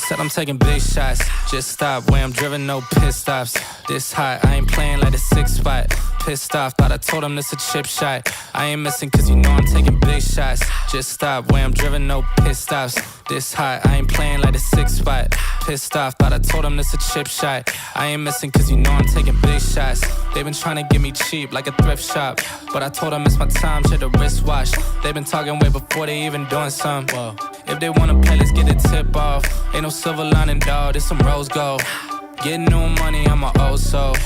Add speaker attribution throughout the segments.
Speaker 1: Said I'm taking big shots, just stop. Where I'm driven, no pit stops. This hot, I ain't playing like a 6 spot. Pissed off, thought I told him this a chip shot. I ain't missing cause you know I'm taking big shots. Just stop, where I'm driven, no pit stops. This hot, I ain't playing like a 6 spot. Pissed off, thought I told him this a chip shot. I ain't missing cause you know I'm taking big shots. They been trying to get me cheap like a thrift shop, but I told them it's my time, shit a wristwatch. They been talking way before they even doing something. Whoa. If they wanna play, let's get a tip off. Ain't no silver lining, dawg, this some rose gold. Getting new money, I'm a old soul.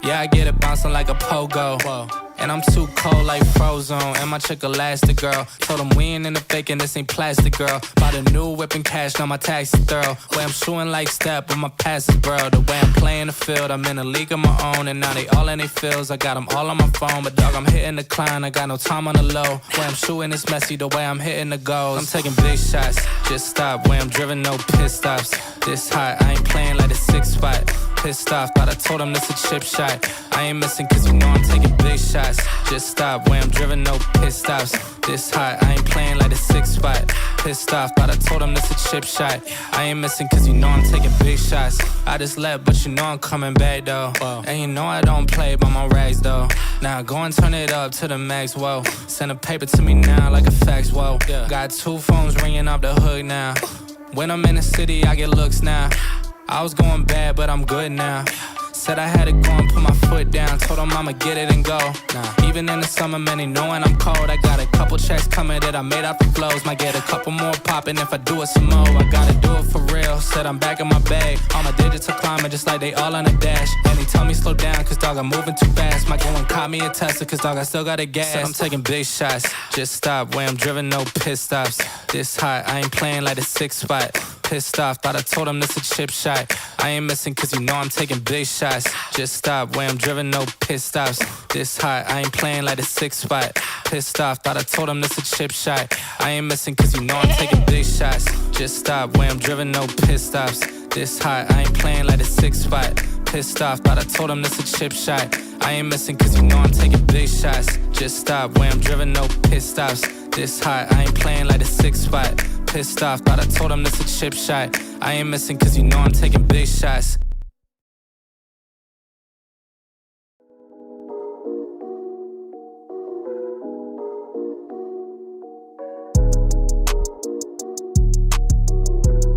Speaker 1: Yeah, I get it bouncing like a pogo. Whoa. And I'm too cold like Frozone. And my chick elastic, girl. Told him we ain't in the faking, this ain't plastic, girl. Bought a new whip and cash, now my tax is thorough. Way I'm shooting like step, but my pass is bro. The way I'm playing the field, I'm in a league of my own. And now they all in they fields, I got them all on my phone. But dog, I'm hitting the climb, I got no time on the low. Way I'm shooting is messy, the way I'm hitting the goals. I'm taking big shots, just stop. Way I'm driven, no pit stops. This hot, I ain't playing like a 6 spot. Pissed off, thought I told him this a chip shot. I ain't missing cause you know I'm taking big shots. Just stop, where I'm driven, no pit stops. This hot, I ain't playing like a 6 spot. Pissed off, thought I told him this a chip shot. I ain't missing cause you know I'm taking big shots. I just left, but you know I'm coming back though. Whoa. And you know I don't play by my rags though. Now go and turn it up to the max, whoa. Send a paper to me now like a fax, whoa. Yeah. Got 2 phones ringing off the hook now. When I'm in the city, I get looks now. I was going bad, but I'm good now. Said I had to go and put my foot down. Told him I'ma get it and go. Even in the summer, man, they knowing I'm cold. I got a couple checks coming that I made out the flows. Might get a couple more popping if I do it some more. I gotta do it for real. Said I'm back in my bag. All my digits are climbing just like they all on a dash. And they tell me slow down cause dog I'm moving too fast. Might go and cop me a Tesla cause dog I still got a gas. Said I'm taking big shots, just stop. Where I'm driven, no pit stops. This hot, I ain't playing like a 6 spot. Pissed off, thought I told him this a chip shot. I ain't missing cause you know I'm taking big shots. Just stop, where I'm driven, no pit stops. This hot, I ain't playing like a 6 spot. Pissed off, thought I told him this a chip shot. I ain't missing cause you know I'm taking big shots. Just stop, where I'm driven, no pit stops. This hot, I ain't playing like a 6 spot. Pissed off, thought I told him this a chip shot. I ain't missing cause you know I'm taking big shots. Just stop, where I'm driven, no pit stops. This hot, I ain't playing like a 6 spot. Pissed off, thought I told him this a chip shot. I ain't missing cause you know I'm taking big shots.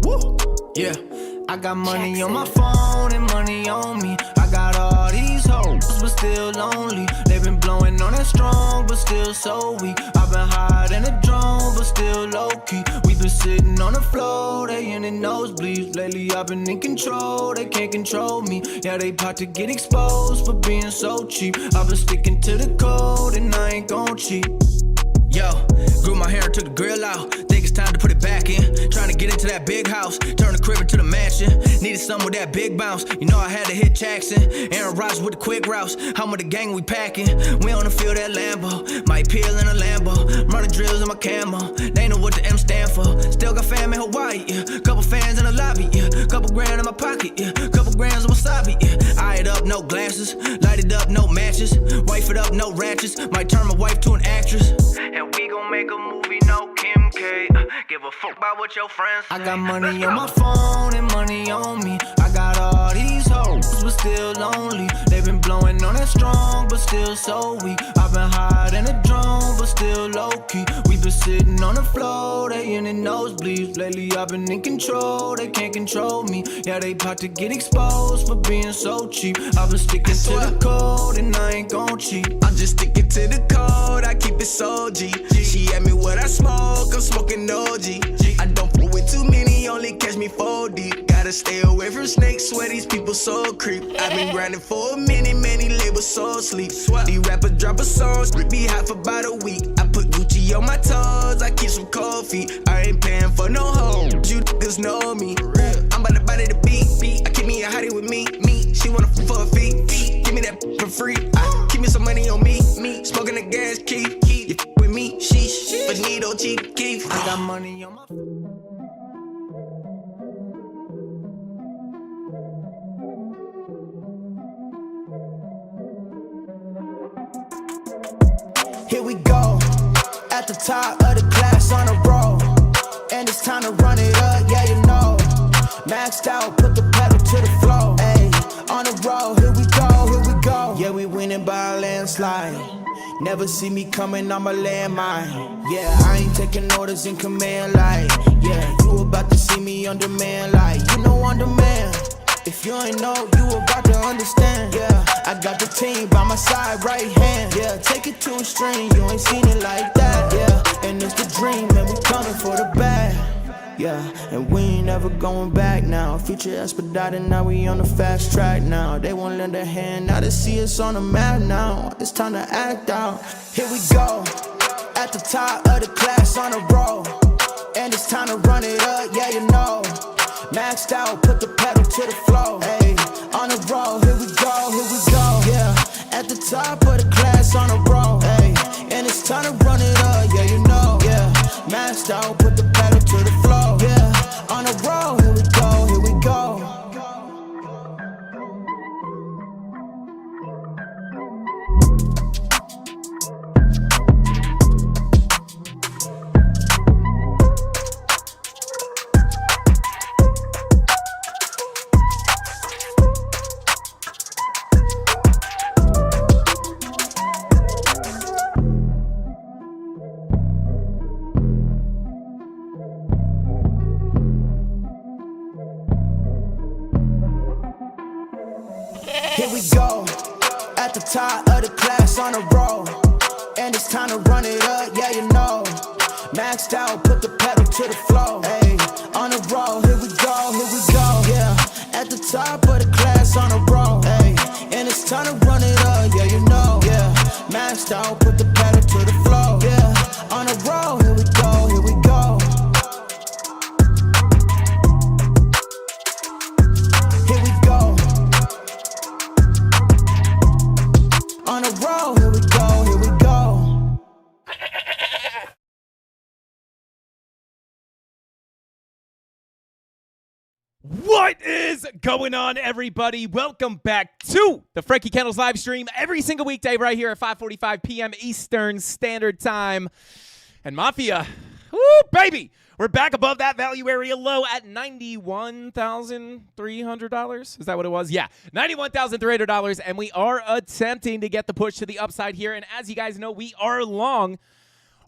Speaker 2: Woo! Yeah, I got money on my phone and money on me. I got all these hoes, but still lonely. They been blowing on that strong, but still so weak. I've been higher than a drone, but still low-key. We been sitting on the floor, they in the nosebleeds. Lately I've been in control, they can't control me. Yeah, they about to get exposed for being so cheap. I've been sticking to the code and I ain't gon' cheat. Yo, grew my hair and took the grill out. Think it's time to put it back in. Trying to get into that big house, turn the crib into the mansion. Needed something with that big bounce. You know I had to hit Jackson. Aaron Rodgers with the quick routes. I'm with the gang, we packing. We on the field at Lambo. Might peel in a Lambo. Running drills in my camo. They know what the M stand for. Still got fam in Hawaii, yeah. Couple fans in the lobby, yeah. Couple grand in my pocket, yeah. Couple grams of wasabi, yeah. Eye it up, no glasses. Light it up, no matches. Wife it up, no ratchets. Might turn my wife to an actress. And we gon' make a movie, no Kim K. Give a fuck about what your friends say. I got money on my phone and money on me. I got all these hoes, but still lonely. They been blowing on that strong, but still so weak. I've been higher than a drone, but still low-key. We been sitting on the floor, they in the nosebleeds. Lately I've been in control, they can't control me. Yeah, they about to get exposed for being so cheap. I've been sticking to the code and I ain't gon' cheat.
Speaker 3: I'm just sticking to the code, I keep it so G. She asked me what I smoke, I'm smoking OG. I don't fool with too many, only catch me 4 deep. Gotta stay away from snakes, swear these people so creep. I've been grinding for a minute, many labels so asleep. These rappers drop a song, be hot for about a week. I put Gucci on my toes, I keep some cold feet. I ain't paying for no hoes, you niggas know me. I'm about to body the beat. I keep me a hottie with me. She wanna for a fee. Give me that for free. Keep me some money on me. Smoking the gas, keep. You with me, sheesh. Bonito, cheap, keep.
Speaker 2: I got money on my
Speaker 4: Here we go, at the top of the class on a roll. And it's time to run it up, yeah you know. maxed out, put the pedal to the floor. Ayy, on the road, here we go. Yeah, we winning by a landslide. Never see me coming, I'm a landmine. Yeah, I ain't taking orders in command like. Yeah, you about to see me on demand like. You know on demand. If you ain't know, you about to understand. Yeah, I got the team by my side, right hand. Yeah, take it to a string, you ain't seen it like that. Yeah, and it's the dream, man, we coming for the bag. Yeah, and we ain't ever going back now. Future expedited, now we on the fast track now. They won't lend a hand, now they see us on the map now. It's time to act out. Here we go, at the top of the class on the road. And it's time to run it up, yeah, you know. Maxed out, put the pedal to the floor. Ayy, on the road, here we go. Yeah, at the top of the class on the road. Ayy, and it's time to run it up, yeah, you know. Yeah, maxed out, put the pedal to the floor. Yeah, on the road, here we go. Here we go, at the top of the class on the road. And it's time to run it up, yeah, you know. Maxed out, put the pedal to the floor. Ayy, on the road, here we go. Yeah, at the top of the class on the road. Ayy, and it's time to run it up, yeah, you know. Yeah, maxed out, put the pedal to the floor. Yeah, on the road, here we go. Here we go. On the road, here we go.
Speaker 5: What is going on, everybody? Welcome back to the Frankie Candles live stream every single weekday right here at 5:45 p.m. Eastern Standard Time. And Mafia, woo, baby, we're back above that value area low at $91,300. Is that what it was? Yeah, $91,300, and we are attempting to get the push to the upside here. And as you guys know, we are long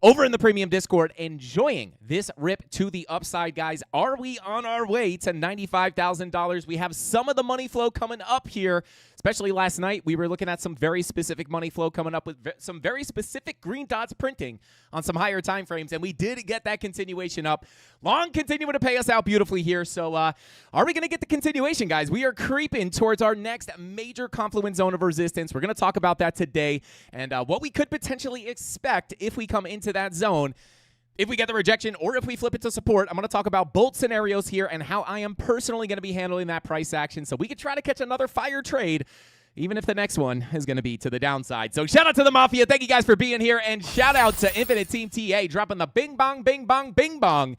Speaker 5: over in the premium Discord, enjoying this rip to the upside, guys. Are we on our way to $95,000? We have some of the money flow coming up here, especially last night. We were looking at some very specific money flow coming up with some very specific green dots printing on some higher time frames, and we did get that continuation up. Long continuing to pay us out beautifully here. So are we going to get the continuation, guys? We are creeping towards our next major confluent zone of resistance. We're going to talk about that today and what we could potentially expect if we come into that zone, if we get the rejection or if we flip it to support. I'm going to talk about both scenarios here and how I am personally going to be handling that price action so we can try to catch another fire trade, even if the next one is going to be to the downside. So shout out to the Mafia. Thank you guys for being here. And shout out to Infinite Team TA dropping the bing bong, bing bong, bing bong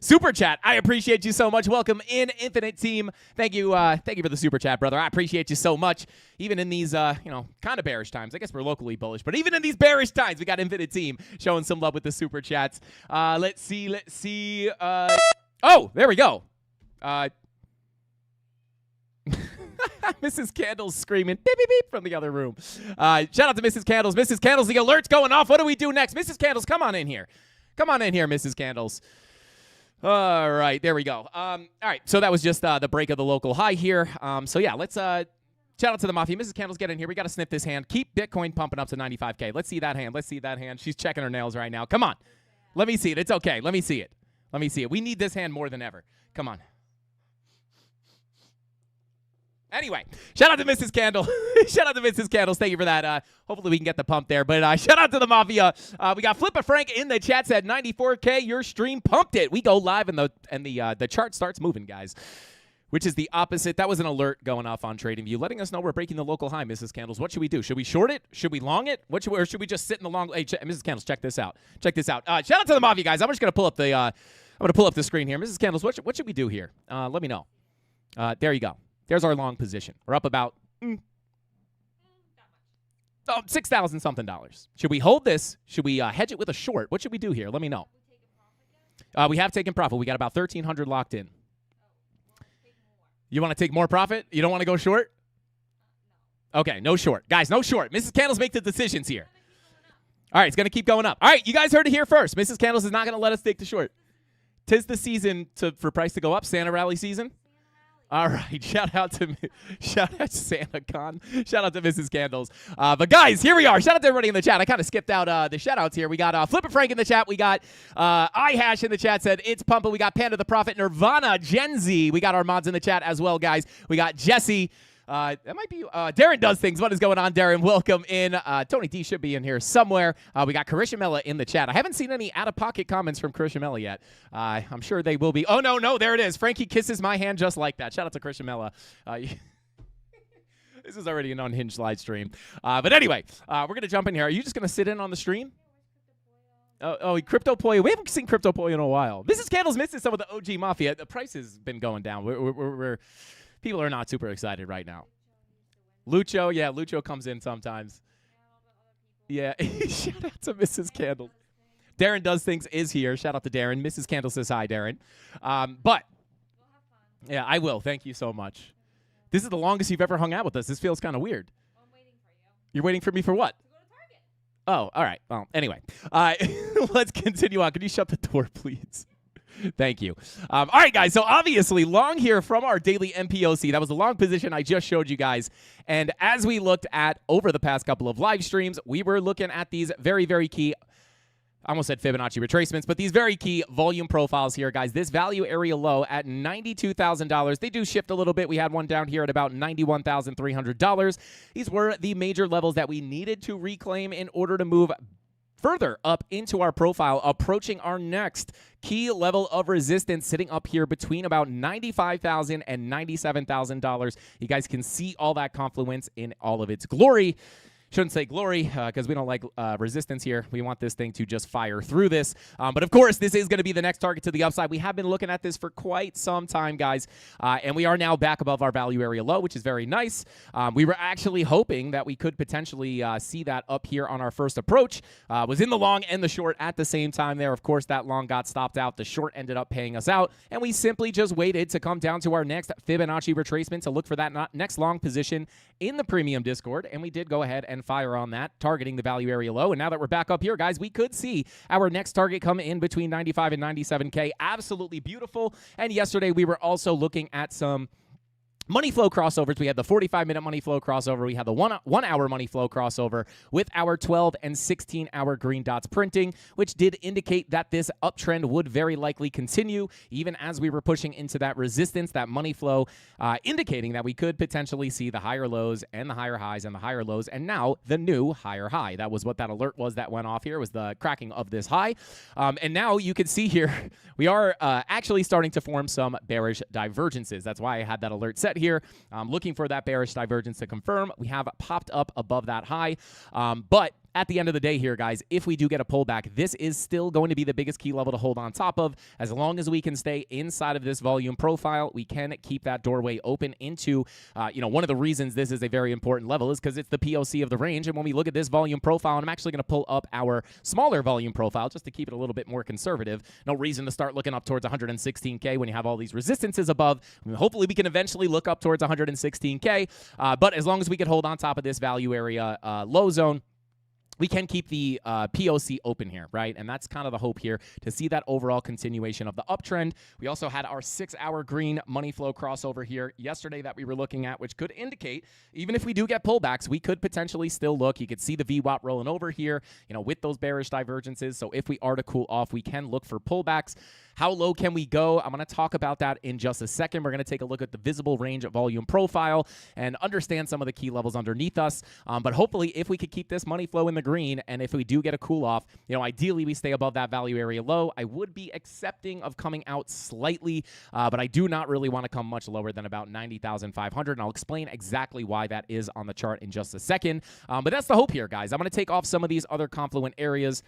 Speaker 5: super chat. I appreciate you so much. Welcome in, Infinite Team. Thank you for the super chat, brother. I appreciate you so much. Even in these, kind of bearish times. I guess we're locally bullish, but even in these bearish times, we got Infinite Team showing some love with the super chats. Let's see. Oh, there we go. Mrs. Candles screaming beep, beep, beep from the other room. Shout out to Mrs. Candles. Mrs. Candles, the alert's going off. What do we do next? Mrs. Candles, come on in here. Come on in here, Mrs. Candles. All right, there we go. All right, so that was just the break of the local high here. So yeah, let's shout out to the Mafia. Mrs. Candles, get in here. We got to sniff this hand. Keep Bitcoin pumping up to 95K. Let's see that hand. Let's see that hand. She's checking her nails right now. Come on. Let me see it. It's okay. Let me see it. Let me see it. We need this hand more than ever. Come on. Anyway, shout out to Mrs. Candle. Shout out to Mrs. Candles. Thank you for that. Hopefully we can get the pump there. But shout out to the Mafia. We got Flippa Frank in the chat, said 94K. Your stream pumped it. We go live and the chart starts moving, guys. Which is the opposite. That was an alert going off on TradingView, letting us know we're breaking the local high, Mrs. Candles. What should we do? Should we short it? Should we long it? Or should we just sit in the long? Hey, Mrs. Candles, check this out. Check this out. Shout out to the Mafia, guys. I'm just gonna pull up the screen here. Mrs. Candles, what should we do here? Let me know. There you go. There's our long position. We're up about $6,000 something. Should we hold this? Should we hedge it with a short? What should we do here? Let me know. We have taken profit. We got about 1,300 locked in. You want to take more profit? You don't want to go short? Okay, no short. Guys, no short. Mrs. Candles make the decisions here. All right, it's going to keep going up. All right, you guys heard it here first. Mrs. Candles is not going to let us take the short. 'Tis the season for price to go up, Santa Rally season. All right, shout out to Santa Con. Shout out to Mrs. Candles. But guys, here we are. Shout out to everybody in the chat. I kind of skipped out the shout outs here. We got Flip and Frank in the chat. We got iHash in the chat said it's pumping. We got Panda the Prophet, Nirvana, Gen Z. We got our mods in the chat as well, guys. We got Jesse. That might be Darren does things. What is going on, Darren? Welcome in. Tony D should be in here somewhere. We got Karishamella in the chat. I haven't seen any out-of-pocket comments from Karishamella yet. I'm sure they will be. Oh, no, there it is. Frankie kisses my hand just like that. Shout out to Karishamella. This is already an unhinged live stream. But anyway, we're going to jump in here. Are you just going to sit in on the stream? Crypto Pollo. We haven't seen Crypto Pollo in a while. Mrs. Candles missing some of the OG Mafia. The price has been going down. We're people are not super excited right now. Lucho comes in sometimes. Yeah, shout out to Mrs. Candle. Darren Does Things is here. Shout out to Darren. Mrs. Candle says hi, Darren. But, yeah, I will. Thank you so much. This is the longest you've ever hung out with us. This feels kind of weird.
Speaker 6: I'm waiting for you.
Speaker 5: You're waiting for me for what?
Speaker 6: To go to Target.
Speaker 5: Oh, all right. Well, anyway. Let's continue on. Can you shut the door, please? Thank you. All right, guys. So obviously, long here from our daily MPOC. That was the long position I just showed you guys. And as we looked at over the past couple of live streams, we were looking at these very, very key, I almost said Fibonacci retracements, but these very key volume profiles here, guys. This value area low at $92,000. They do shift a little bit. We had one down here at about $91,300. These were the major levels that we needed to reclaim in order to move further up into our profile, approaching our next key level of resistance, sitting up here between about $95,000 and $97,000. You guys can see all that confluence in all of its glory. Shouldn't say glory because we don't like resistance here. We want this thing to just fire through this. But, of course, this is going to be the next target to the upside. We have been looking at this for quite some time, guys, and we are now back above our value area low, which is very nice. We were actually hoping that we could potentially see that up here on our first approach. Was in the long and the short at the same time there. Of course, that long got stopped out. The short ended up paying us out, and we simply just waited to come down to our next Fibonacci retracement to look for that next long position in the premium Discord, and we did go ahead and fire on that, targeting the value area low. And now that we're back up here, guys, we could see our next target come in between 95 and 97K. Absolutely beautiful. And yesterday we were also looking at some money flow crossovers. We had the 45-minute money flow crossover. We had the one hour money flow crossover with our 12 and 16-hour green dots printing, which did indicate that this uptrend would very likely continue, even as we were pushing into that resistance, that money flow, indicating that we could potentially see the higher lows and the higher highs and the higher lows, and now the new higher high. That was what that alert was that went off here, was the cracking of this high. And now you can see here, we are actually starting to form some bearish divergences. That's why I had that alert set here. Looking for that bearish divergence to confirm. We have popped up above that high, but at the end of the day here, guys, if we do get a pullback, this is still going to be the biggest key level to hold on top of. As long as we can stay inside of this volume profile, we can keep that doorway open into, one of the reasons this is a very important level is because it's the POC of the range. And when we look at this volume profile, and I'm actually going to pull up our smaller volume profile just to keep it a little bit more conservative. No reason to start looking up towards 116K when you have all these resistances above. I mean, hopefully we can eventually look up towards 116K. But as long as we can hold on top of this value area low zone, we can keep the POC open here, right? And that's kind of the hope here, to see that overall continuation of the uptrend. We also had our 6-hour green money flow crossover here yesterday that we were looking at, which could indicate, even if we do get pullbacks, we could potentially still look. You could see the VWAP rolling over here, with those bearish divergences. So if we are to cool off, we can look for pullbacks. How low can we go? I'm going to talk about that in just a second. We're going to take a look at the visible range volume profile and understand some of the key levels underneath us. But hopefully, if we could keep this money flow in the green, and if we do get a cool off, ideally we stay above that value area low. I would be accepting of coming out slightly, but I do not really want to come much lower than about 90,500. And I'll explain exactly why that is on the chart in just a second. But that's the hope here, guys. I'm going to take off some of these other confluent areas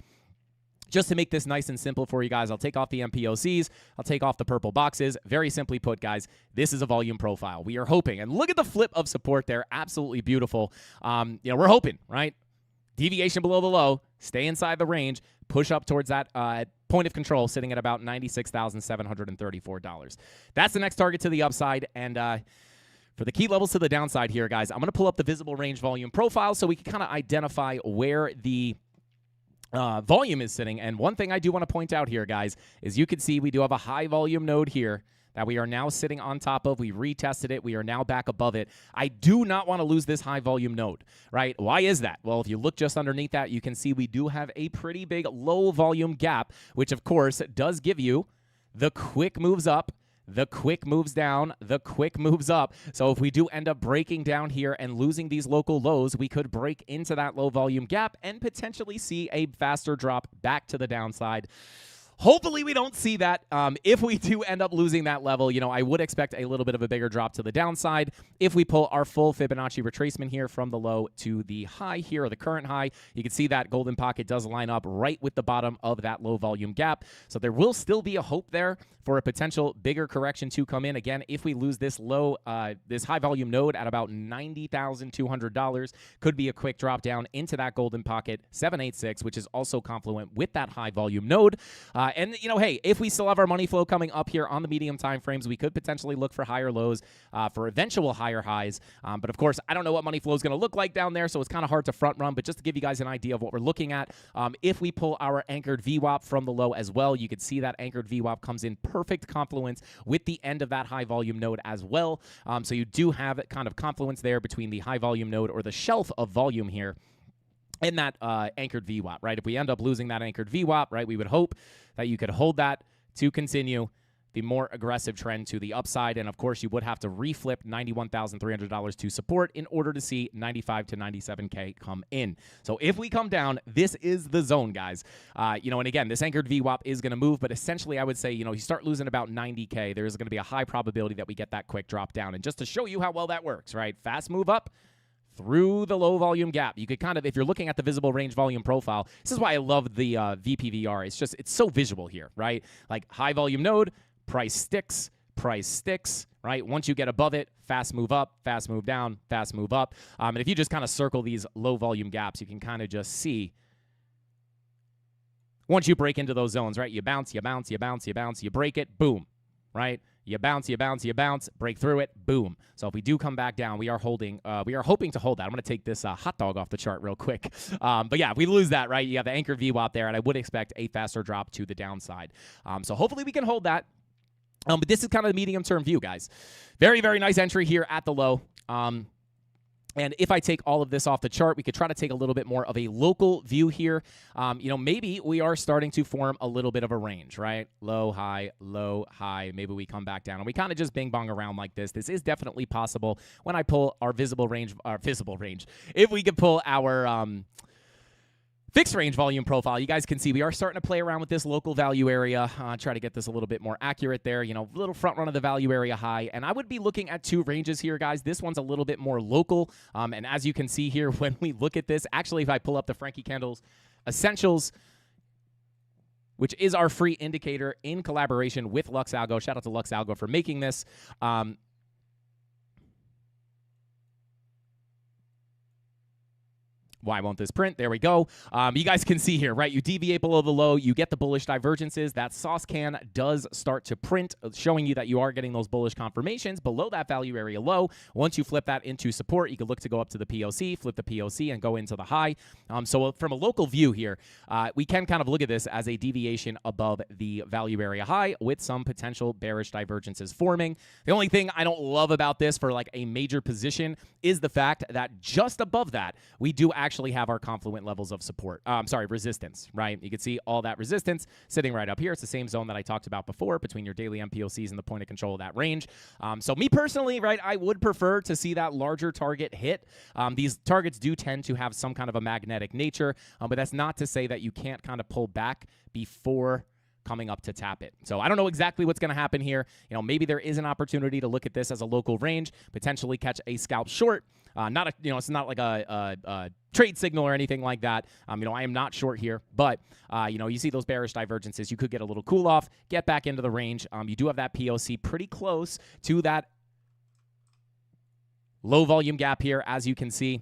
Speaker 5: just to make this nice and simple for you guys. I'll take off the MPOCs. I'll take off the purple boxes. Very simply put, guys, this is a volume profile. We are hoping, and look at the flip of support there. Absolutely beautiful. We're hoping, right? Deviation below the low, stay inside the range, push up towards that point of control sitting at about $96,734. That's the next target to the upside. And for the key levels to the downside here, guys, I'm going to pull up the visible range volume profile so we can kind of identify where the volume is sitting. And one thing I do want to point out here, guys, is you can see we do have a high volume node here that we are now sitting on top of. We retested it. We are now back above it. I do not want to lose this high volume node, right? Why is that? Well, if you look just underneath that, you can see we do have a pretty big low volume gap, which of course does give you the quick moves up, the quick moves down, the quick moves up. So if we do end up breaking down here and losing these local lows, we could break into that low volume gap and potentially see a faster drop back to the downside. Hopefully we don't see that. If we do end up losing that level, I would expect a little bit of a bigger drop to the downside. If we pull our full Fibonacci retracement here from the low to the high here, or the current high, you can see that golden pocket does line up right with the bottom of that low volume gap. So there will still be a hope there for a potential bigger correction to come in. Again, if we lose this this high volume node at about $90,200, could be a quick drop down into that golden pocket 786, which is also confluent with that high volume node. And, hey, if we still have our money flow coming up here on the medium time frames, we could potentially look for higher lows for eventual higher highs. But, of course, I don't know what money flow is going to look like down there, so it's kind of hard to front run. But just to give you guys an idea of what we're looking at, if we pull our anchored VWAP from the low as well, you can see that anchored VWAP comes in perfect confluence with the end of that high volume node as well. So you do have kind of confluence there between the high volume node or the shelf of volume here in that anchored VWAP, right? If we end up losing that anchored VWAP, right, we would hope that you could hold that to continue the more aggressive trend to the upside. And, of course, you would have to reflip $91,300 to support in order to see 95 to 97K come in. So if we come down, this is the zone, guys. And again, this anchored VWAP is going to move, but essentially I would say, you start losing about 90K, there's going to be a high probability that we get that quick drop down. And just to show you how well that works, right? Fast move up through the low volume gap. You could kind of, if you're looking at the visible range volume profile, this is why I love the VPVR. It's so visual here, right? Like high volume node, price sticks, right? Once you get above it, fast move up, fast move down, fast move up. And if you just kind of circle these low volume gaps, you can kind of just see once you break into those zones, right? You bounce, you bounce, you bounce, you bounce, you break it, boom, right? You bounce, you bounce, you bounce, break through it, boom. So if we do come back down, we are hoping to hold that. I'm going to take this hot dog off the chart real quick. But yeah, if we lose that, right, you have the anchor VWAP there, and I would expect a faster drop to the downside. So hopefully we can hold that. But this is kind of the medium-term view, guys. Very, very nice entry here at the low. And if I take all of this off the chart, we could try to take a little bit more of a local view here. Maybe we are starting to form a little bit of a range, right? Low, high, low, high. Maybe we come back down. And we kind of just bing-bong around like this. This is definitely possible when I pull our visible range. If we could pull our fixed range volume profile, you guys can see we are starting to play around with this local value area. Try to get this a little bit more accurate there. Little front run of the value area high. And I would be looking at two ranges here, guys. This one's a little bit more local. And as you can see here, when we look at this, actually, if I pull up the Frankie Candles Essentials, which is our free indicator in collaboration with LuxAlgo. Shout out to LuxAlgo for making this. Why won't this print? There we go. You guys can see here, right? You deviate below the low, you get the bullish divergences. That sauce can does start to print, showing you that you are getting those bullish confirmations below that value area low. Once you flip that into support, you can look to go up to the POC, flip the POC, and go into the high. So from a local view here, we can kind of look at this as a deviation above the value area high with some potential bearish divergences forming. The only thing I don't love about this for like a major position is the fact that just above that, we do actually have our confluent levels of support. Resistance, right? You can see all that resistance sitting right up here. It's the same zone that I talked about before between your daily MPOCs and the point of control of that range. So me personally, right, I would prefer to see that larger target hit. These targets do tend to have some kind of a magnetic nature, but that's not to say that you can't kind of pull back before coming up to tap it. So I don't know exactly what's going to happen here. Maybe there is an opportunity to look at this as a local range, potentially catch a scalp short. It's not like a trade signal or anything like that. I am not short here, but you see those bearish divergences. You could get a little cool off, get back into the range. You do have that POC pretty close to that low volume gap here, as you can see.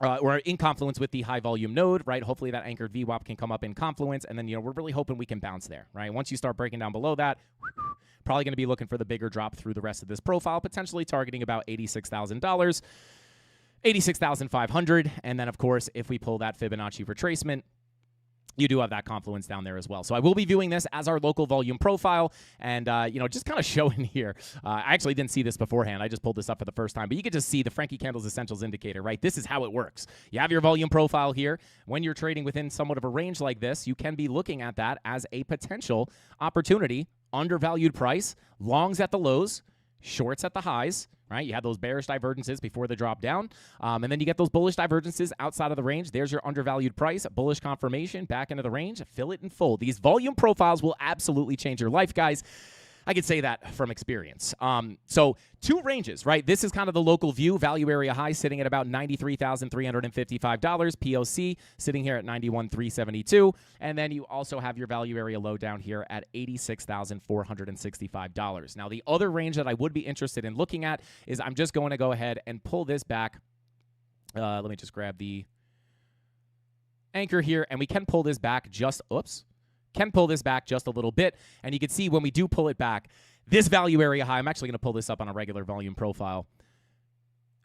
Speaker 5: or in confluence with the high volume node, right? Hopefully that anchored VWAP can come up in confluence, and then, we're really hoping we can bounce there, right? Once you start breaking down below that, probably going to be looking for the bigger drop through the rest of this profile, potentially targeting about $86,000, 86,500, and then, of course, if we pull that Fibonacci retracement, you do have that confluence down there as well. So I will be viewing this as our local volume profile and, just kind of showing here. I actually didn't see this beforehand. I just pulled this up for the first time, but you can just see the Frankie Candles Essentials indicator, right? This is how it works. You have your volume profile here. When you're trading within somewhat of a range like this, you can be looking at that as a potential opportunity, undervalued price, longs at the lows, shorts at the highs, right? You have those bearish divergences before the drop down, and then you get those bullish divergences outside of the range. There's your undervalued price, bullish confirmation, back into the range, fill it and fold. These volume profiles will absolutely change your life, guys. I could say that from experience. So 2 ranges, right? This is kind of the local view. Value area high sitting at about $93,355. POC sitting here at $91,372. And then you also have your value area low down here at $86,465. Now, the other range that I would be interested in looking at is I'm just going to go ahead and pull this back. Let me just grab the anchor here, and we can pull this back just, can pull this back just a little bit, and you can see when we do pull it back, this value area high, I'm actually going to pull this up on a regular volume profile.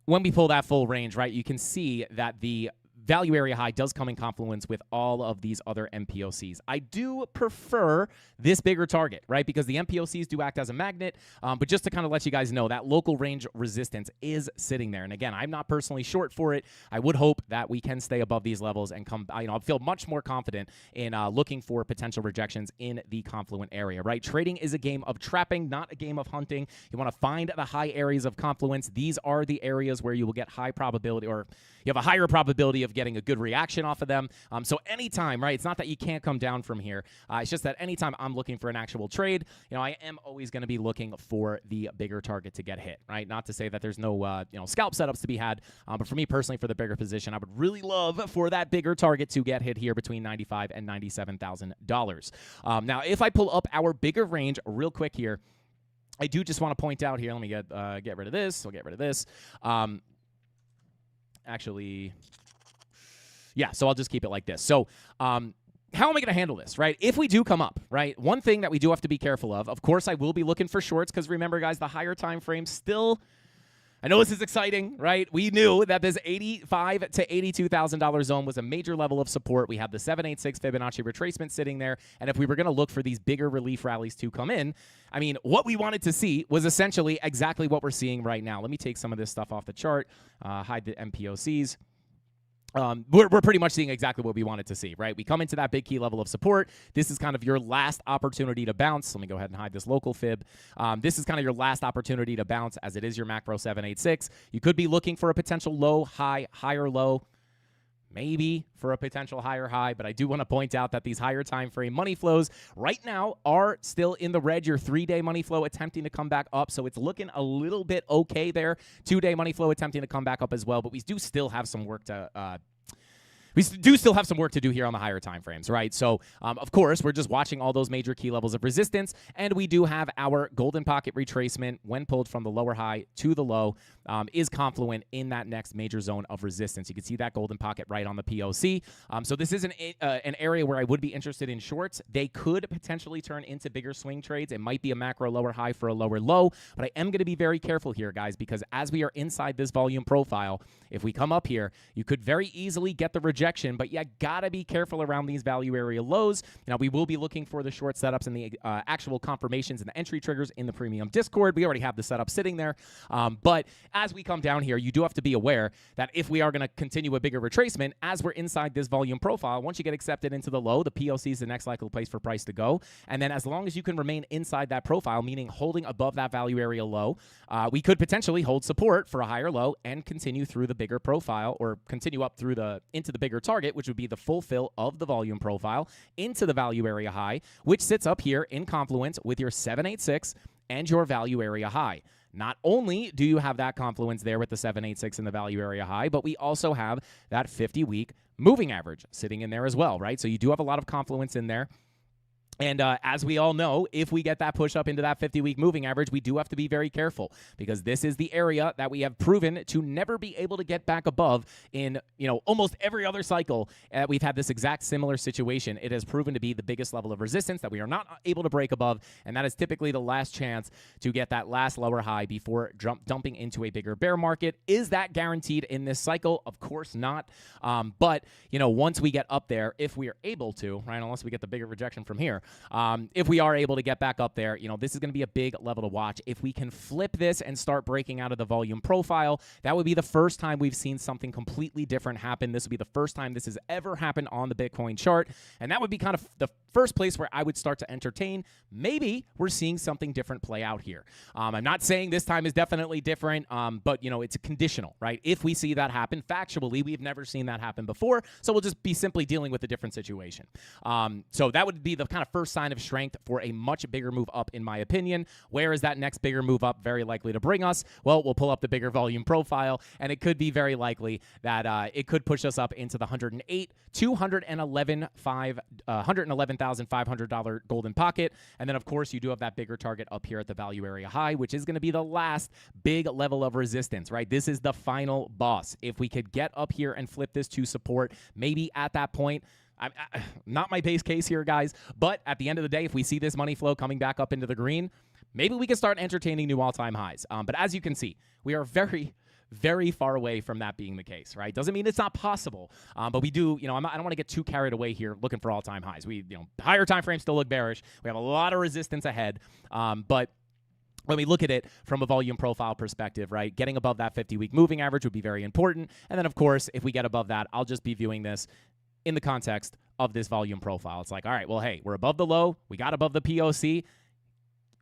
Speaker 5: When we pull that full range, right, you can see that the value area high does come in confluence with all of these other MPOCs. I do prefer this bigger target, right, because the MPOCs do act as a magnet, but just to kind of let you guys know, that local range resistance is sitting there. And again, I'm not personally short for it. I would hope that we can stay above these levels and come, I feel much more confident in looking for potential rejections in the confluent area, right? Trading is a game of trapping, not a game of hunting. You want to find the high areas of confluence. These are the areas where you will get high probability, or you have a higher probability of getting a good reaction off of them. So anytime, right, it's not that you can't come down from here. It's just that anytime I'm looking for an actual trade, I am always going to be looking for the bigger target to get hit, right? Not to say that there's no, scalp setups to be had, but for me personally, for the bigger position, I would really love for that bigger target to get hit here between $95,000 and $97,000. Now, if I pull up our bigger range real quick here, I do just want to point out here, let me get rid of this. We'll get rid of this. Actually, yeah, so I'll just keep it like this. So how am I going to handle this, right? If we do come up, right, one thing that we do have to be careful of course, I will be looking for shorts because remember, guys, the higher time frame still, I know this is exciting, right? We knew that this $85,000 to $82,000 zone was a major level of support. We have the 786 Fibonacci retracement sitting there, and if we were going to look for these bigger relief rallies to come in, I mean, what we wanted to see was essentially exactly what we're seeing right now. Let me take some of this stuff off the chart, hide the MPOCs. We're pretty much seeing exactly what we wanted to see, right? We come into that big key level of support. This is kind of your last opportunity to bounce. Let me go ahead and hide this local fib. This is kind of your last opportunity to bounce, as it is your macro 786. You could be looking for a potential low, high, higher low, maybe for a potential higher high, but I do want to point out that these higher time frame money flows right now are still in the red. Your 3-day money flow attempting to come back up, so it's looking a little bit okay there. 2-day money flow attempting to come back up as well, but we do still have some work to do here on the higher time frames, right? So, of course, we're just watching all those major key levels of resistance, and we do have our golden pocket retracement when pulled from the lower high to the low is confluent in that next major zone of resistance. You can see that golden pocket right on the POC. So this is an area where I would be interested in shorts. They could potentially turn into bigger swing trades. It might be a macro lower high for a lower low, but I am going to be very careful here, guys, because as we are inside this volume profile, if we come up here, you could very easily get the rejection, but you gotta be careful around these value area lows. Now, we will be looking for the short setups and the actual confirmations and the entry triggers in the premium Discord. We already have the setup sitting there, but as we come down here, you do have to be aware that if we are going to continue a bigger retracement, as we're inside this volume profile, once you get accepted into the low, the POC is the next likely place for price to go, and then as long as you can remain inside that profile, meaning holding above that value area low, we could potentially hold support for a higher low and continue through the bigger profile, or continue up through into the bigger target, which would be the full fill of the volume profile into the value area high, which sits up here in confluence with your 786 and your value area high. Not only do you have that confluence there with the 786 and the value area high, but we also have that 50-week moving average sitting in there as well, right? So you do have a lot of confluence in there. And as we all know, if we get that push up into that 50-week moving average, we do have to be very careful because this is the area that we have proven to never be able to get back above in, almost every other cycle. We've had this exact similar situation. It has proven to be the biggest level of resistance that we are not able to break above, and that is typically the last chance to get that last lower high before dumping into a bigger bear market. Is that guaranteed in this cycle? Of course not. But, once we get up there, if we are able to, right, unless we get the bigger rejection from here, if we are able to get back up there, this is going to be a big level to watch. If we can flip this and start breaking out of the volume profile, that would be the first time we've seen something completely different happen. This would be the first time this has ever happened on the Bitcoin chart, and that would be kind of the first place where I would start to entertain maybe we're seeing something different play out here. I'm not saying this time is definitely different, but, it's a conditional, right? If we see that happen, factually, we've never seen that happen before, so we'll just be simply dealing with a different situation. So that would be the kind of first sign of strength for a much bigger move up, in my opinion. Where is that next bigger move up very likely to bring us? Well, we'll pull up the bigger volume profile, and it could be very likely that it could push us up into the $111,500 golden pocket. And then, of course, you do have that bigger target up here at the value area high, which is going to be the last big level of resistance, right? This is the final boss. If we could get up here and flip this to support, maybe at that point, not my base case here, guys, but at the end of the day, if we see this money flow coming back up into the green, maybe we can start entertaining new all-time highs. But as you can see, we are very, very far away from that being the case, right? Doesn't mean it's not possible, but we do, I don't want to get too carried away here looking for all-time highs. We, higher time frames still look bearish. We have a lot of resistance ahead, but when we look at it from a volume profile perspective, right, getting above that 50-week moving average would be very important. And then, of course, if we get above that, I'll just be viewing this in the context of this volume profile. It's like, all right, well, hey, we're above the low. We got above the POC.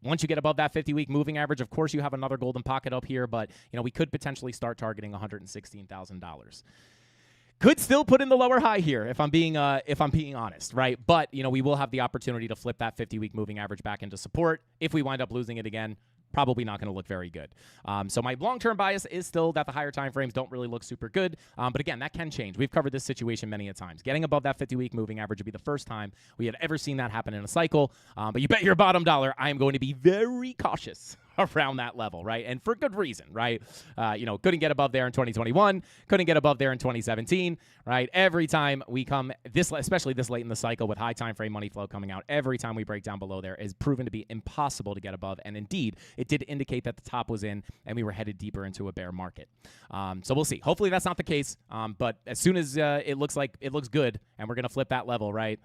Speaker 5: Once you get above that 50-week moving average, of course, you have another golden pocket up here, but, we could potentially start targeting $116,000. Could still put in the lower high here if I'm being honest, right? But, we will have the opportunity to flip that 50-week moving average back into support. If we wind up losing it again, probably not going to look very good. So my long-term bias is still that the higher time frames don't really look super good. But again, that can change. We've covered this situation many a times. Getting above that 50-week moving average would be the first time we had ever seen that happen in a cycle. But you bet your bottom dollar I am going to be very cautious around that level, right? And for good reason, right? Couldn't get above there in 2021, couldn't get above there in 2017, right? Every time we come especially this late in the cycle with high time frame money flow coming out, every time we break down below there is proven to be impossible to get above. And indeed, it did indicate that the top was in and we were headed deeper into a bear market. So we'll see. Hopefully that's not the case. But as soon as it looks good and we're going to flip that level, right?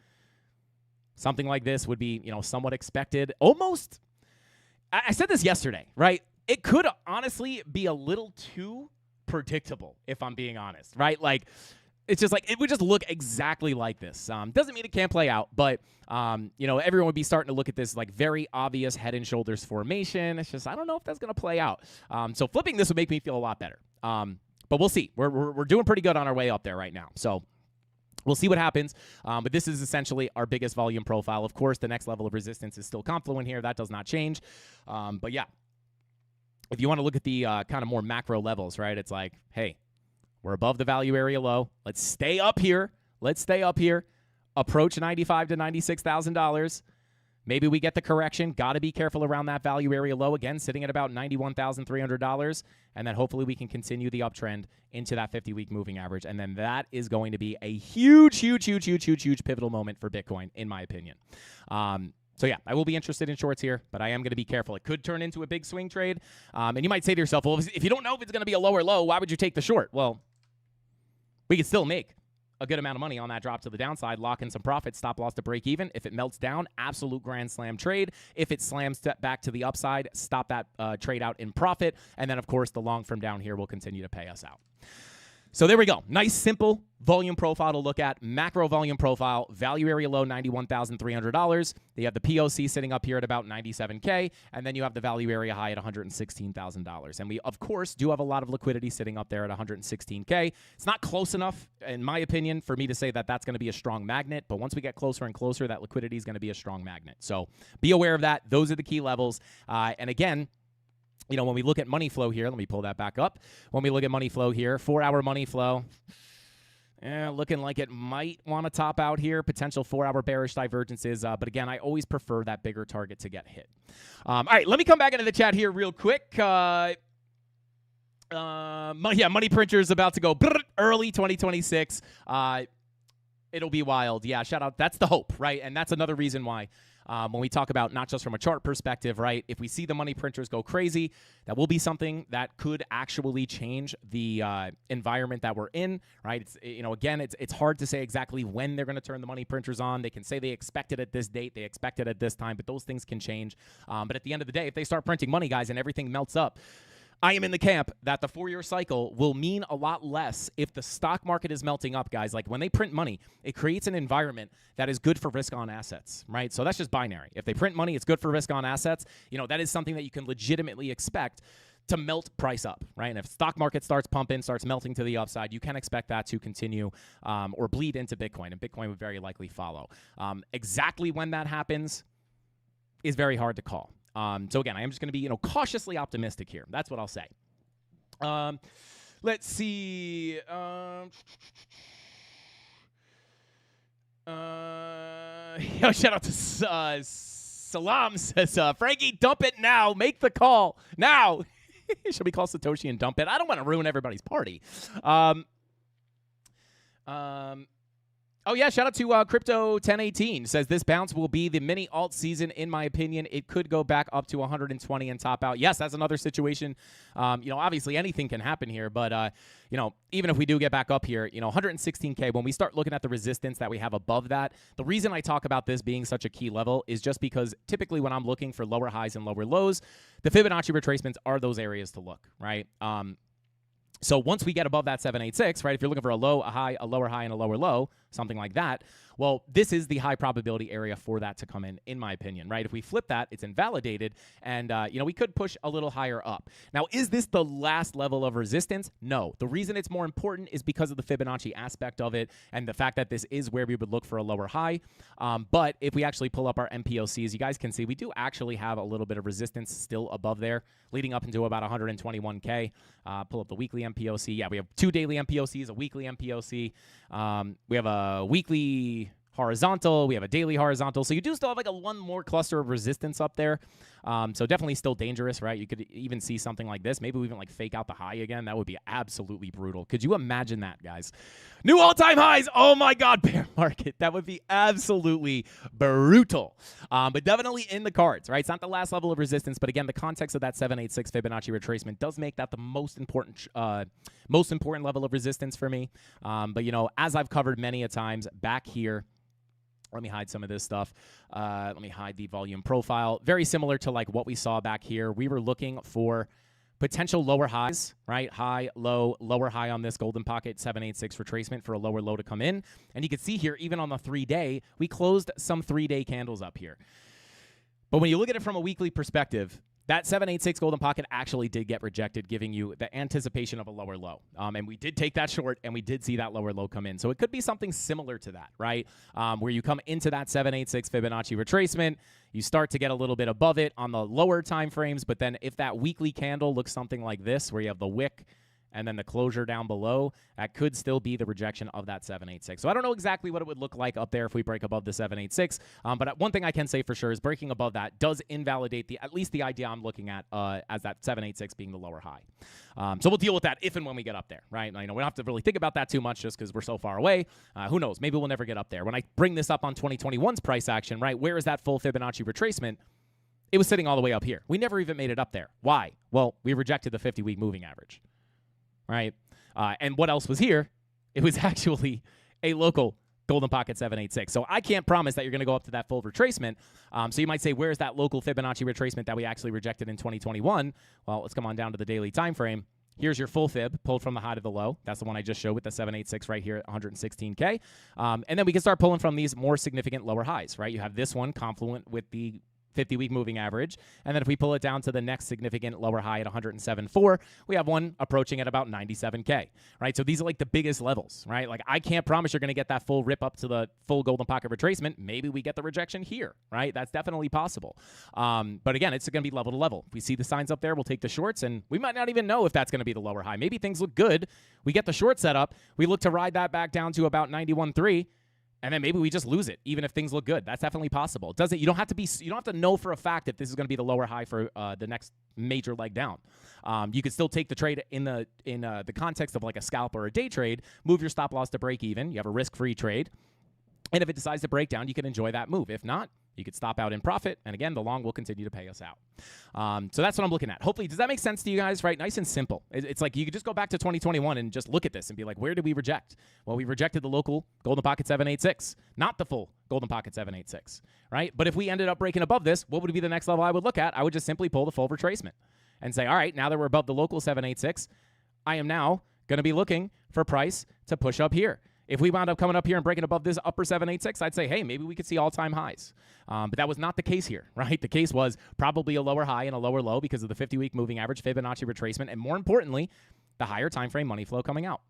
Speaker 5: Something like this would be, somewhat expected. Almost, I said this yesterday, right? It could honestly be a little too predictable, if I'm being honest, right? Like, it's just like, it would just look exactly like this. Doesn't mean it can't play out, but, everyone would be starting to look at this like very obvious head and shoulders formation. It's just, I don't know if that's going to play out. So flipping this would make me feel a lot better. But we'll see. We're doing pretty good on our way up there right now. So we'll see what happens, but this is essentially our biggest volume profile. Of course, the next level of resistance is still confluent here. That does not change. But yeah, if you want to look at the kind of more macro levels, right, it's like, hey, we're above the value area low. Let's stay up here. Approach $95,000 to $96,000. Maybe we get the correction. Got to be careful around that value area low. Again, sitting at about $91,300. And then hopefully we can continue the uptrend into that 50-week moving average. And then that is going to be a huge pivotal moment for Bitcoin, in my opinion. So yeah, I will be interested in shorts here, but I am going to be careful. It could turn into a big swing trade. And you might say to yourself, well, if you don't know if it's going to be a lower low, why would you take the short? Well, we could still make a good amount of money on that drop to the downside, lock in some profits, stop loss to break even. If it melts down, absolute grand slam trade. If it slams back to the upside, stop that trade out in profit. And then, of course, the long from down here will continue to pay us out. So there we go. Nice, simple volume profile to look at. Macro volume profile, value area low, $91,300. You have the POC sitting up here at about $97K, and then you have the value area high at $116,000. And we, of course, do have a lot of liquidity sitting up there at $116K. It's not close enough, in my opinion, for me to say that that's going to be a strong magnet, but once we get closer and closer, that liquidity is going to be a strong magnet. So be aware of that. Those are the key levels. And again, when we look at money flow here, let me pull that back up. When we look at money flow here, 4-hour money flow, Looking like it might want to top out here. Potential 4-hour bearish divergences. But again, I always prefer that bigger target to get hit. All right, let me come back into the chat here real quick. Money printer's about to go early 2026. It'll be wild. Yeah, shout out. That's the hope, right? And that's another reason why when we talk about not just from a chart perspective, right? If we see the money printers go crazy, that will be something that could actually change the environment that we're in, right? It's, again, it's hard to say exactly when they're going to turn the money printers on. They can say they expect it at this date, they expect it at this time, but those things can change. But at the end of the day, if they start printing money, guys, and everything melts up, I am in the camp that the 4-year cycle will mean a lot less if the stock market is melting up, guys. Like when they print money, it creates an environment that is good for risk on assets, right? So that's just binary. If they print money, it's good for risk on assets. That is something that you can legitimately expect to melt price up, right? And if stock market starts pumping, starts melting to the upside, you can expect that to continue or bleed into Bitcoin, and Bitcoin would very likely follow. Exactly when that happens is very hard to call. So again, I am just going to be, cautiously optimistic here. That's what I'll say. Let's see. Shout out to Salam says, Frankie, dump it now. Make the call now. Should we call Satoshi and dump it? I don't want to ruin everybody's party. Oh, yeah, shout out to Crypto 1018. Says this bounce will be the mini alt season, in my opinion. It could go back up to 120 and top out. Yes, that's another situation. Obviously anything can happen here, but, even if we do get back up here, 116K, when we start looking at the resistance that we have above that, the reason I talk about this being such a key level is just because typically when I'm looking for lower highs and lower lows, the Fibonacci retracements are those areas to look, right? So once we get above that 786, right, if you're looking for a low, a high, a lower high, and a lower low, something like that, well, this is the high probability area for that to come in my opinion, right? If we flip that, it's invalidated, and, we could push a little higher up. Now, is this the last level of resistance? No. The reason it's more important is because of the Fibonacci aspect of it and the fact that this is where we would look for a lower high. But if we actually pull up our MPOCs, you guys can see we do actually have a little bit of resistance still above there, leading up into about 121K. Pull up the weekly MPOC. Yeah, we have 2 daily MPOCs, a weekly MPOC. We have a weekly horizontal. We have a daily horizontal. So you do still have like one more cluster of resistance up there. So definitely still dangerous, right? You could even see something like this. Maybe we even fake out the high again. That would be absolutely brutal. Could you imagine that, guys? New all-time highs. Oh my God, bear market. That would be absolutely brutal. But definitely in the cards, right? It's not the last level of resistance, but again, the context of that 786 Fibonacci retracement does make that the most important level of resistance for me. But as I've covered many a times back here, let me hide some of this stuff. Let me hide the volume profile. Very similar to what we saw back here. We were looking for potential lower highs, right? High, low, lower high on this golden pocket 786 retracement for a lower low to come in. And you can see here, even on the 3-day, we closed some 3-day candles up here. But when you look at it from a weekly perspective, that 786 golden pocket actually did get rejected, giving you the anticipation of a lower low. And we did take that short, and we did see that lower low come in. So it could be something similar to that, right? Where you come into that 786 Fibonacci retracement, you start to get a little bit above it on the lower time frames, but then if that weekly candle looks something like this, where you have the wick and then the closure down below, that could still be the rejection of that 786. So I don't know exactly what it would look like up there if we break above the 786. But one thing I can say for sure is breaking above that does invalidate at least the idea I'm looking at as that 786 being the lower high. So we'll deal with that if and when we get up there, right? We don't have to really think about that too much just because we're so far away. Who knows? Maybe we'll never get up there. When I bring this up on 2021's price action, right, where is that full Fibonacci retracement? It was sitting all the way up here. We never even made it up there. Why? Well, we rejected the 50-week moving average. Right? And what else was here? It was actually a local golden pocket 786. So I can't promise that you're going to go up to that full retracement. So you might say, where's that local Fibonacci retracement that we actually rejected in 2021? Well, let's come on down to the daily time frame. Here's your full fib pulled from the high to the low. That's the one I just showed with the 786 right here at 116K. And then we can start pulling from these more significant lower highs, right? You have this one confluent with the 50-week moving average. And then if we pull it down to the next significant lower high at 107.4, we have one approaching at about 97K, right? So these are like the biggest levels, right? Like I can't promise you're going to get that full rip up to the full golden pocket retracement. Maybe we get the rejection here, right? That's definitely possible. But again, it's going to be level to level. If we see the signs up there, we'll take the shorts, and we might not even know if that's going to be the lower high. Maybe things look good. We get the short set up. We look to ride that back down to about 91.3. And then maybe we just lose it, even if things look good. That's definitely possible. You don't have to know for a fact if this is going to be the lower high for the next major leg down. You could still take the trade in the context of like a scalp or a day trade. Move your stop loss to break even. You have a risk-free trade. And if it decides to break down, you can enjoy that move. If not, you could stop out in profit. And again, the long will continue to pay us out. So that's what I'm looking at. Hopefully, does that make sense to you guys, right? Nice and simple. It's like you could just go back to 2021 and just look at this and be like, where did we reject? Well, we rejected the local Golden Pocket 786, not the full Golden Pocket 786, right? But if we ended up breaking above this, what would be the next level I would look at? I would just simply pull the full retracement and say, all right, now that we're above the local 786, I am now going to be looking for price to push up here. If we wound up coming up here and breaking above this upper 786, I'd say, hey, maybe we could see all-time highs. But that was not the case here, right? The case was probably a lower high and a lower low because of the 50-week moving average, Fibonacci retracement, and more importantly, the higher time frame money flow coming out.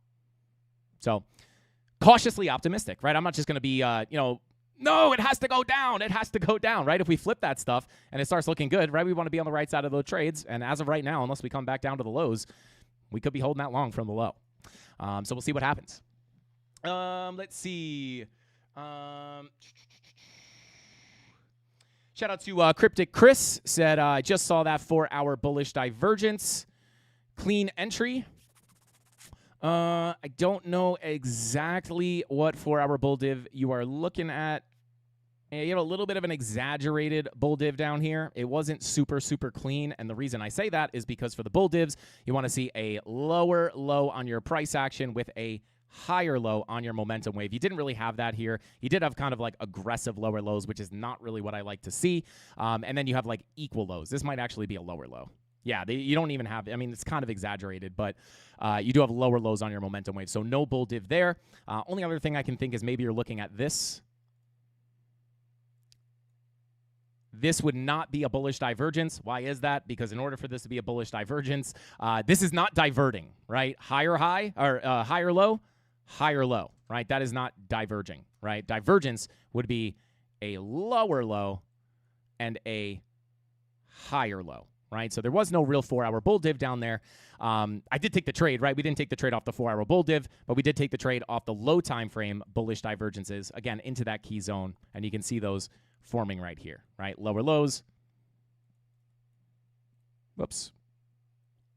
Speaker 5: So cautiously optimistic, right? I'm not just going to be, no, it has to go down. It has to go down, right? If we flip that stuff and it starts looking good, right, we want to be on the right side of those trades. And as of right now, unless we come back down to the lows, we could be holding that long from the low. So we'll see what happens. Let's see. Shout out to Cryptic Chris. Said, I just saw that 4-hour bullish divergence. Clean entry. I don't know exactly what 4-hour bull div you are looking at. You have a little bit of an exaggerated bull div down here. It wasn't super, super clean. And the reason I say that is because for the bull divs, you want to see a lower low on your price action with a higher low on your momentum wave. You didn't really have that here. You did have kind of like aggressive lower lows, which is not really what I like to see. And then you have like equal lows. This might actually be a lower low. Yeah, you don't even have, I mean, it's kind of exaggerated, but you do have lower lows on your momentum wave. So no bull div there. Only other thing I can think is maybe you're looking at this. This would not be a bullish divergence. Why is that? Because in order for this to be a bullish divergence, this is not diverting, right? Higher high or higher low, right? That is not diverging, right? Divergence would be a lower low and a higher low, right? So there was no real 4-hour bull div down there. I did take the trade, right? We didn't take the trade off the 4-hour bull div, but we did take the trade off the low time frame bullish divergences, again, into that key zone. And you can see those forming right here, right? Lower lows,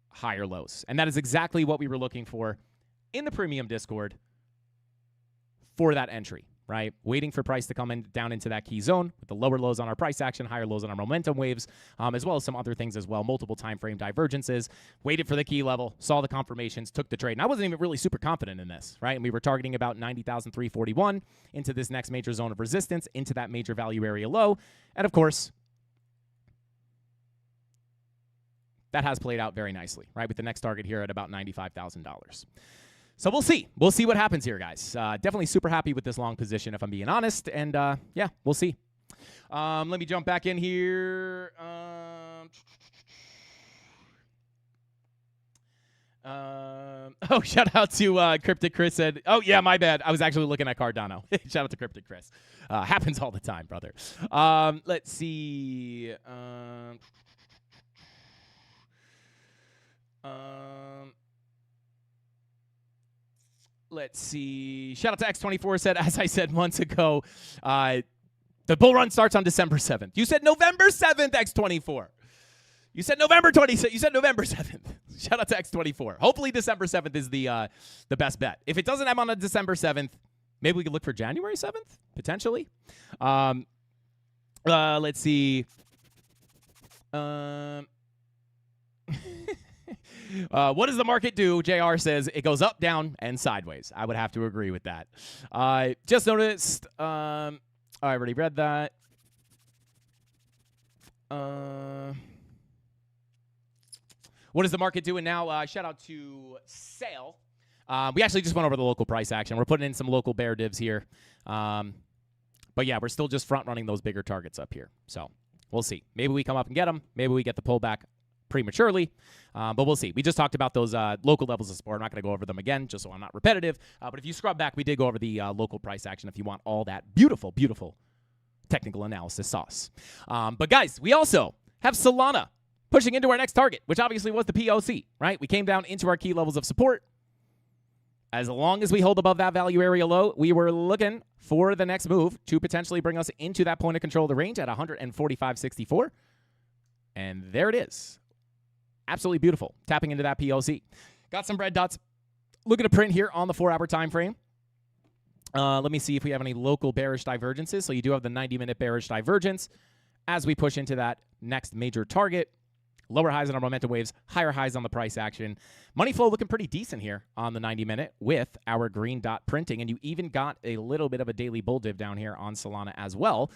Speaker 5: higher lows. And that is exactly what we were looking for in the premium Discord for that entry, right? Waiting for price to come in down into that key zone with the lower lows on our price action, higher lows on our momentum waves, as well as some other things as well, multiple time frame divergences. Waited for the key level, saw the confirmations, took the trade. And I wasn't even really super confident in this, right? And we were targeting about 90,341 into this next major zone of resistance, into that major value area low. And of course, that has played out very nicely, right? With the next target here at about $95,000. So we'll see. We'll see what happens here, guys. Definitely super happy with this long position, if I'm being honest. And, yeah, we'll see. Let me jump back in here. Shout out to Cryptic Chris said, oh, yeah, my bad. I was actually looking at Cardano. Shout out to Cryptic Chris. Happens all the time, brother. Let's see. Let's see. Shout out to X24 said, as I said months ago, the bull run starts on December 7th. You said November 7th, X24. You said November 27th. You said November 7th. Shout out to X24. Hopefully December 7th is the best bet. If it doesn't have on a December 7th, maybe we could look for January 7th, potentially. Let's see. What does the market do? JR says it goes up, down, and sideways. I would have to agree with that. Just noticed. I already read that. What is the market doing now? Shout out to Sale. We actually just went over the local price action. We're putting in some local bear divs here. But yeah, we're still just front running those bigger targets up here. So We'll see. Maybe we come up and get them. Maybe we get the pullback prematurely, but we'll see. We just talked about those local levels of support. I'm not going to go over them again, just so I'm not repetitive. But if you scrub back, we did go over the local price action if you want all that beautiful, beautiful technical analysis sauce. But guys, we also have Solana pushing into our next target, which obviously was the POC, right? We came down into our key levels of support. As long as we hold above that value area low, we were looking for the next move to potentially bring us into that point of control of the range at 145.64. And there it is. Absolutely beautiful. Tapping into that POC. Got some red dots. Looking to print here on the 4-hour time frame. Let me see if we have any local bearish divergences. So you do have the 90-minute bearish divergence as we push into that next major target. Lower highs on our momentum waves, higher highs on the price action. Money flow looking pretty decent here on the 90-minute with our green dot printing. And you even got a little bit of a daily bull div down here on Solana as well.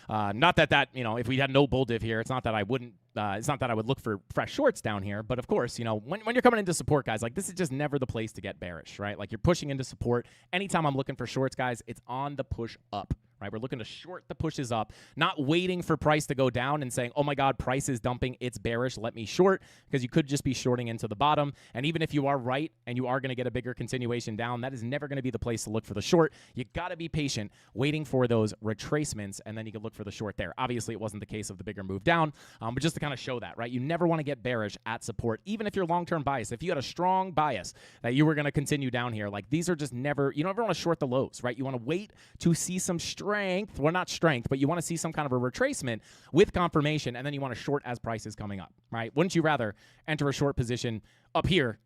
Speaker 5: Not that, if we had no bull div here, it's not that I wouldn't, it's not that I would look for fresh shorts down here. But of course, when you're coming into support, guys, like this is just never the place to get bearish, right? Like you're pushing into support. Anytime I'm looking for shorts, guys, it's on the push up. Right, we're looking to short the pushes up, not waiting for price to go down and saying, oh my God, price is dumping, it's bearish, let me short, because you could just be shorting into the bottom. And even if you are right and you are going to get a bigger continuation down, that is never going to be the place to look for the short. You got to be patient, waiting for those retracements, and then you can look for the short there. Obviously, it wasn't the case of the bigger move down, but just to kind of show that, right? You never want to get bearish at support, even if you're long-term bias. If you had a strong bias that you were going to continue down here, like these are just never, you don't ever want to short the lows, right? You want to wait to see some strength. Well, not strength, but you want to see some kind of a retracement with confirmation, and then you want to short as price is coming up, right? Wouldn't you rather enter a short position up here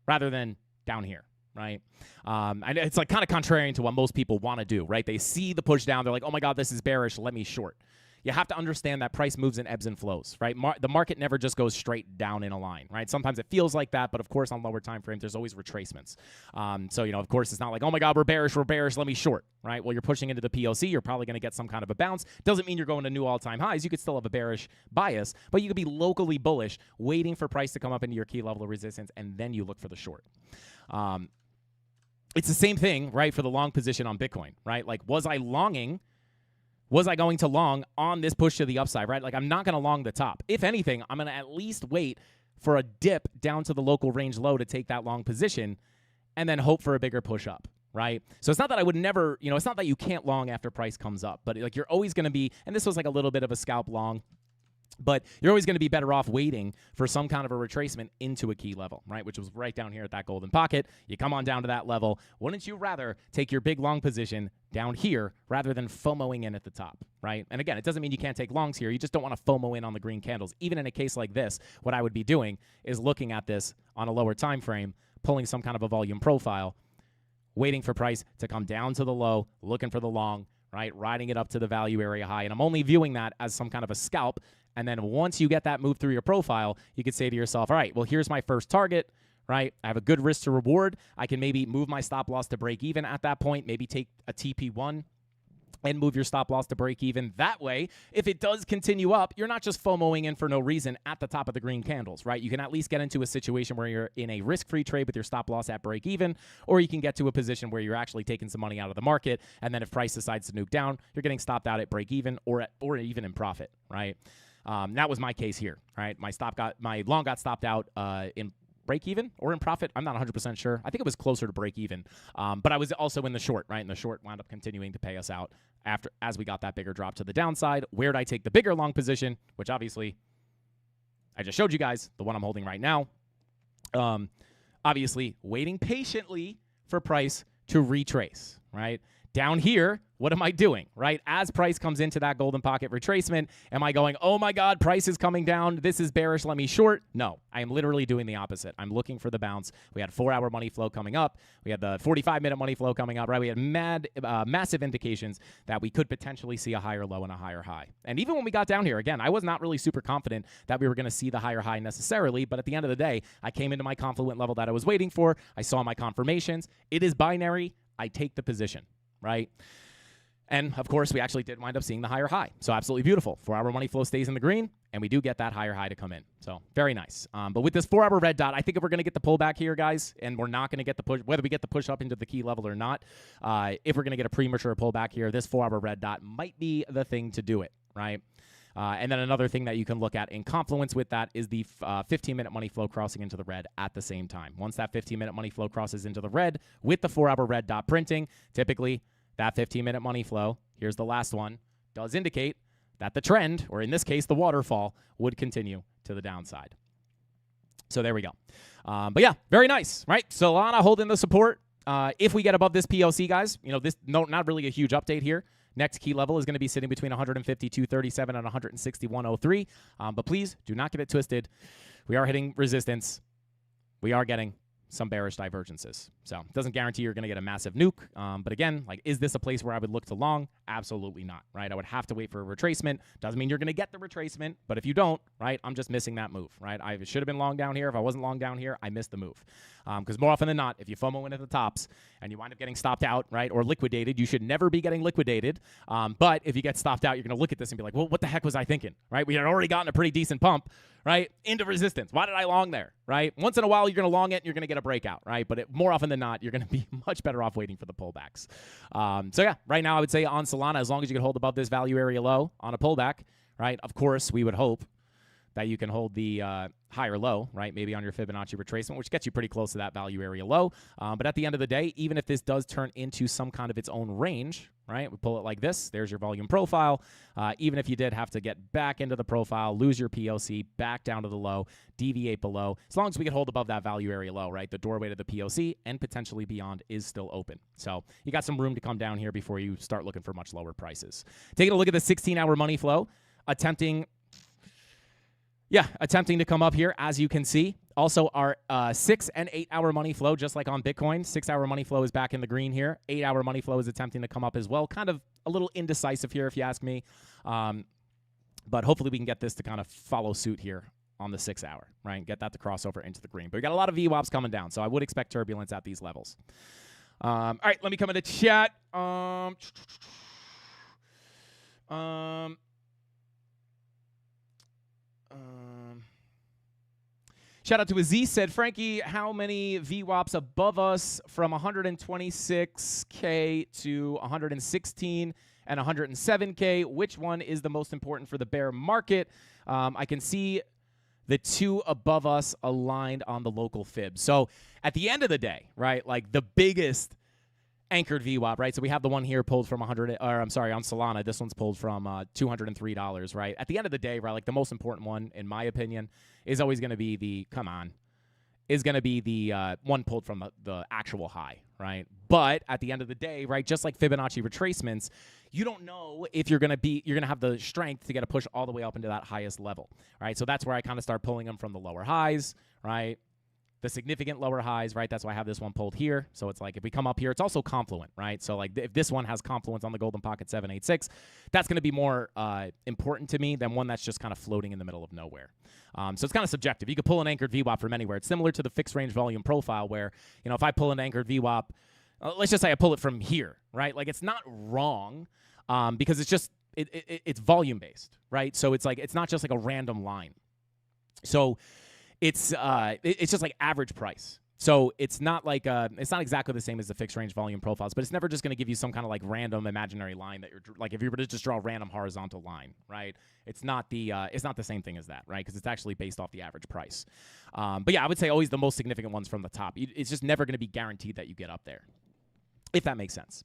Speaker 5: rather than down here, right? And it's like kind of contrarian to what most people want to do, right? They see the push down. They're like, oh my God, this is bearish. Let me short. You have to understand that price moves in ebbs and flows, right? The market never just goes straight down in a line, right? Sometimes it feels like that, but of course on lower time frames, there's always retracements. So, of course, it's not like, oh my God, we're bearish, let me short, right? Well, you're pushing into the POC, you're probably going to get some kind of a bounce. Doesn't mean you're going to new all-time highs. You could still have a bearish bias, but you could be locally bullish, waiting for price to come up into your key level of resistance, and then you look for the short. It's the same thing, right, for the long position on Bitcoin, right? Like, was I going to long on this push to the upside, right? Like, I'm not going to long the top. If anything, I'm going to at least wait for a dip down to the local range low to take that long position and then hope for a bigger push up, right? So it's not that I would never, it's not that you can't long after price comes up, but like you're always going to be, and this was like a little bit of a scalp long, but you're always going to be better off waiting for some kind of a retracement into a key level, right? Which was right down here at that golden pocket. You come on down to that level. Wouldn't you rather take your big long position down here rather than FOMOing in at the top, right? And again, it doesn't mean you can't take longs here. You just don't want to FOMO in on the green candles. Even in a case like this, what I would be doing is looking at this on a lower time frame, pulling some kind of a volume profile, waiting for price to come down to the low, looking for the long, right? Riding it up to the value area high. And I'm only viewing that as some kind of a scalp. And then once you get that move through your profile, you could say to yourself, all right, well, here's my first target, right? I have a good risk to reward. I can maybe move my stop loss to break even at that point, maybe take a TP1 and move your stop loss to break even. That way, if it does continue up, you're not just FOMOing in for no reason at the top of the green candles, right? You can at least get into a situation where you're in a risk-free trade with your stop loss at break even, or you can get to a position where you're actually taking some money out of the market, and then if price decides to nuke down, you're getting stopped out at break even or even in profit, right? That was my case here, right? My long got stopped out in break even or in profit. I'm not 100% sure. I think it was closer to break even. But I was also in the short, right? And the short wound up continuing to pay us out as we got that bigger drop to the downside. Where did I take the bigger long position? Which obviously I just showed you guys, the one I'm holding right now. Obviously waiting patiently for price to retrace, right? Down here, what am I doing, right? As price comes into that golden pocket retracement, am I going, oh my God, price is coming down. This is bearish. Let me short. No, I am literally doing the opposite. I'm looking for the bounce. We had 4-hour money flow coming up. We had the 45-minute money flow coming up, right? We had massive indications that we could potentially see a higher low and a higher high. And even when we got down here, again, I was not really super confident that we were going to see the higher high necessarily. But at the end of the day, I came into my confluent level that I was waiting for. I saw my confirmations. It is binary. I take the position, right? And, of course, we actually did wind up seeing the higher high. So absolutely beautiful. 4-hour money flow stays in the green, and we do get that higher high to come in. So very nice. But with this 4-hour red dot, I think if we're going to get the pullback here, guys, and we're not going to get the push, whether we get the push up into the key level or not, if we're going to get a premature pullback here, this 4-hour red dot might be the thing to do it, right? And then another thing that you can look at in confluence with that is the 15-minute money flow crossing into the red at the same time. Once that 15-minute money flow crosses into the red with the 4-hour red dot printing, typically that 15-minute money flow, here's the last one, does indicate that the trend, or in this case, the waterfall, would continue to the downside. So there we go. But yeah, very nice, right? Solana holding the support. If we get above this PLC, guys, not really a huge update here. Next key level is going to be sitting between 152.37 and 161.03. But please do not get it twisted. We are hitting resistance. We are getting some bearish divergences. So it doesn't guarantee you're going to get a massive nuke. But again, is this a place where I would look to long? Absolutely not, right? I would have to wait for a retracement. Doesn't mean you're going to get the retracement, but if you don't, right, I'm just missing that move, right? I should have been long down here. If I wasn't long down here, I missed the move. Because more often than not, if you FOMO in at the tops and you wind up getting stopped out, right, or liquidated, you should never be getting liquidated. But if you get stopped out, you're going to look at this and be like, well, what the heck was I thinking, right? We had already gotten a pretty decent pump, right, into resistance. Why did I long there, right? Once in a while, you're going to long it and you're going to get a breakout, right? But more often than not, you're going to be much better off waiting for the pullbacks. So yeah, right now I would say on Solana, as long as you can hold above this value area low on a pullback, right? Of course, we would hope that you can hold the higher low, right? Maybe on your Fibonacci retracement, which gets you pretty close to that value area low. But at the end of the day, even if this does turn into some kind of its own range, right? We pull it like this. There's your volume profile. Even if you did have to get back into the profile, lose your PLC, back down to the low, deviate below, as long as we can hold above that value area low, right? The doorway to the PLC and potentially beyond is still open. So you got some room to come down here before you start looking for much lower prices. Taking a look at the 16-hour money flow, attempting to come up here, as you can see. Also, our 6 and 8 hour money flow, just like on Bitcoin, 6-hour money flow is back in the green here. 8-hour money flow is attempting to come up as well. Kind of a little indecisive here, if you ask me. But hopefully we can get this to kind of follow suit here on the 6-hour, right? Get that to cross over into the green. But we got a lot of VWAPs coming down, so I would expect turbulence at these levels. All right, let me come into chat. Shout out to Aziz, said, Frankie, how many VWAPs above us from 126K to 116 and 107K? Which one is the most important for the bear market? I can see the two above us aligned on the local fib. So at the end of the day, right, the biggest anchored VWAP, right? So we have the one here pulled from on Solana. This one's pulled from $203, right? At the end of the day, right, the most important one, in my opinion, is always going to be the one pulled from the actual high, right? But at the end of the day, right, just like Fibonacci retracements, you don't know if you're going to have the strength to get a push all the way up into that highest level, right? So that's where I kind of start pulling them from the lower highs, right? The significant lower highs, right? That's why I have this one pulled here. So it's if we come up here, it's also confluent, right? So if this one has confluence on the golden pocket 786, that's going to be more important to me than one that's just kind of floating in the middle of nowhere. So it's kind of subjective. You could pull an anchored VWAP from anywhere. It's similar to the fixed range volume profile where, if I pull an anchored VWAP, let's just say I pull it from here, right? It's not wrong because it's just, it's volume based, right? So it's not just a random line. So it's just average price. So it's not it's not exactly the same as the fixed range volume profiles, but it's never just going to give you some kind of random imaginary line that you're if you were to just draw a random horizontal line, right? It's not the same thing as that, right? Because it's actually based off the average price. But yeah, I would say always the most significant ones from the top. It's just never going to be guaranteed that you get up there, if that makes sense.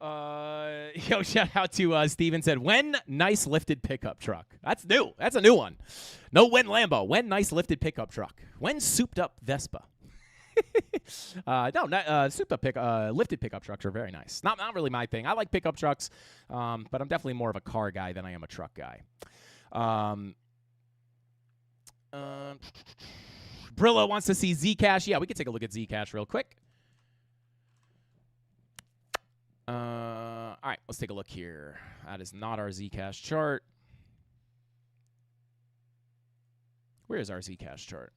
Speaker 5: Shout out to Steven, said, when nice lifted pickup truck. That's new. That's a new one. No when Lambo. When nice lifted pickup truck. When souped up Vespa. Souped up lifted pickup trucks are very nice. Not really my thing. I like pickup trucks, but I'm definitely more of a car guy than I am a truck guy. Brillo wants to see Zcash. Yeah, we can take a look at Zcash real quick. All right, let's take a look here. That is not our Zcash chart. Where is our Zcash chart?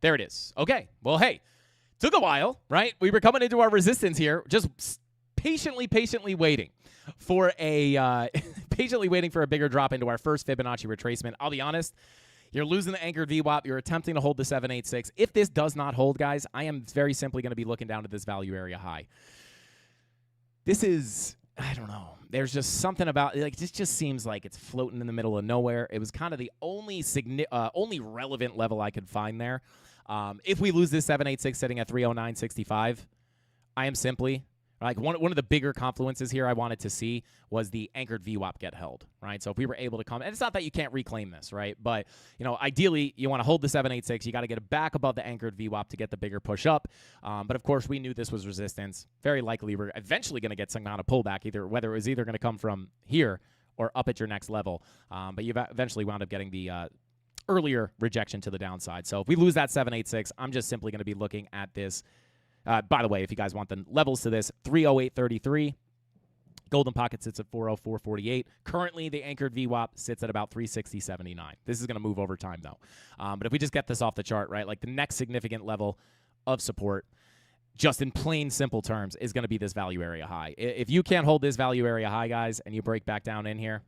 Speaker 5: There it is. Okay. Well, hey, took a while, right? We were coming into our resistance here, just patiently waiting for a bigger drop into our first Fibonacci retracement. I'll be honest. You're losing the anchored VWAP. You're attempting to hold the 786. If this does not hold, guys, I am very simply going to be looking down to this value area high. this is, I don't know. There's just something about, like, this just seems like it's floating in the middle of nowhere. It was kind of the only relevant level I could find there. If we lose this 786 sitting at 309.65, I am simply, like, one of the bigger confluences here I wanted to see was the anchored VWAP get held, right? So if we were able to come, and it's not that you can't reclaim this, right? But, you know, ideally, you want to hold the 786. You got to get it back above the anchored VWAP to get the bigger push up. But, of course, we knew this was resistance. Very likely we're eventually going to get some kind of pullback, whether it was either going to come from here or up at your next level. But you eventually wound up getting the earlier rejection to the downside. So if we lose that 786, I'm just simply going to be looking at this. By the way, if you guys want the levels to this, 308.33. Golden Pocket sits at 404.48. Currently, the anchored VWAP sits at about 360.79. This is going to move over time, though. But if we just get this off the chart, right, like the next significant level of support, just in plain simple terms, is going to be this value area high. If you can't hold this value area high, guys, and you break back down in here,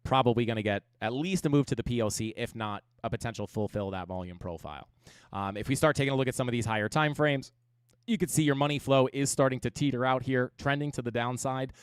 Speaker 5: probably going to get at least a move to the POC, if not a potential fulfill that volume profile. If we start taking a look at some of these higher time frames, you can see your money flow is starting to teeter out here, trending to the downside.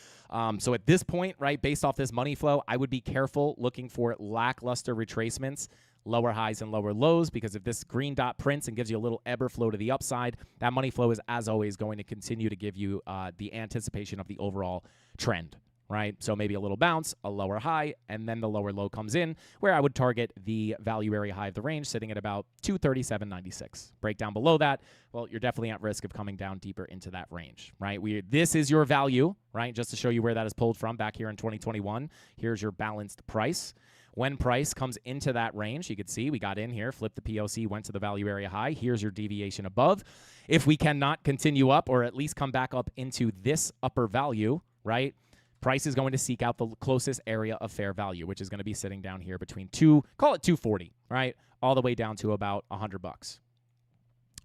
Speaker 5: So at this point, right, based off this money flow, I would be careful looking for lackluster retracements, lower highs and lower lows, because if this green dot prints and gives you a little ebb or flow to the upside, that money flow is, as always, going to continue to give you the anticipation of the overall trend. Right? So maybe a little bounce, a lower high, and then the lower low comes in, where I would target the value area high of the range sitting at about 237.96. Break down below that, well, you're definitely at risk of coming down deeper into that range, right? This is your value, right? Just to show you where that is pulled from back here in 2021. Here's your balanced price. When price comes into that range, you can see we got in here, flipped the POC, went to the value area high. Here's your deviation above. If we cannot continue up or at least come back up into this upper value, right? Price is going to seek out the closest area of fair value, which is going to be sitting down here between call it 240, right? All the way down to about $100,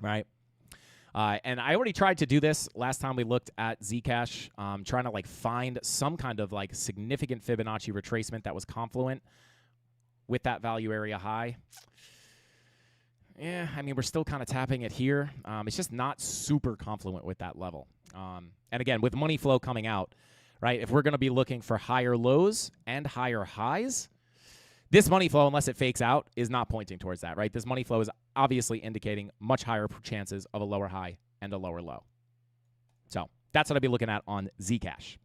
Speaker 5: right? And I already tried to do this last time we looked at Zcash, trying to like find some kind of like significant Fibonacci retracement that was confluent with that value area high. Yeah, I mean, we're still kind of tapping it here. It's just not super confluent with that level. And again, with money flow coming out, right, if we're going to be looking for higher lows and higher highs, this money flow, unless it fakes out, is not pointing towards that, right? This money flow is obviously indicating much higher chances of a lower high and a lower low. So that's what I'll be looking at on Zcash.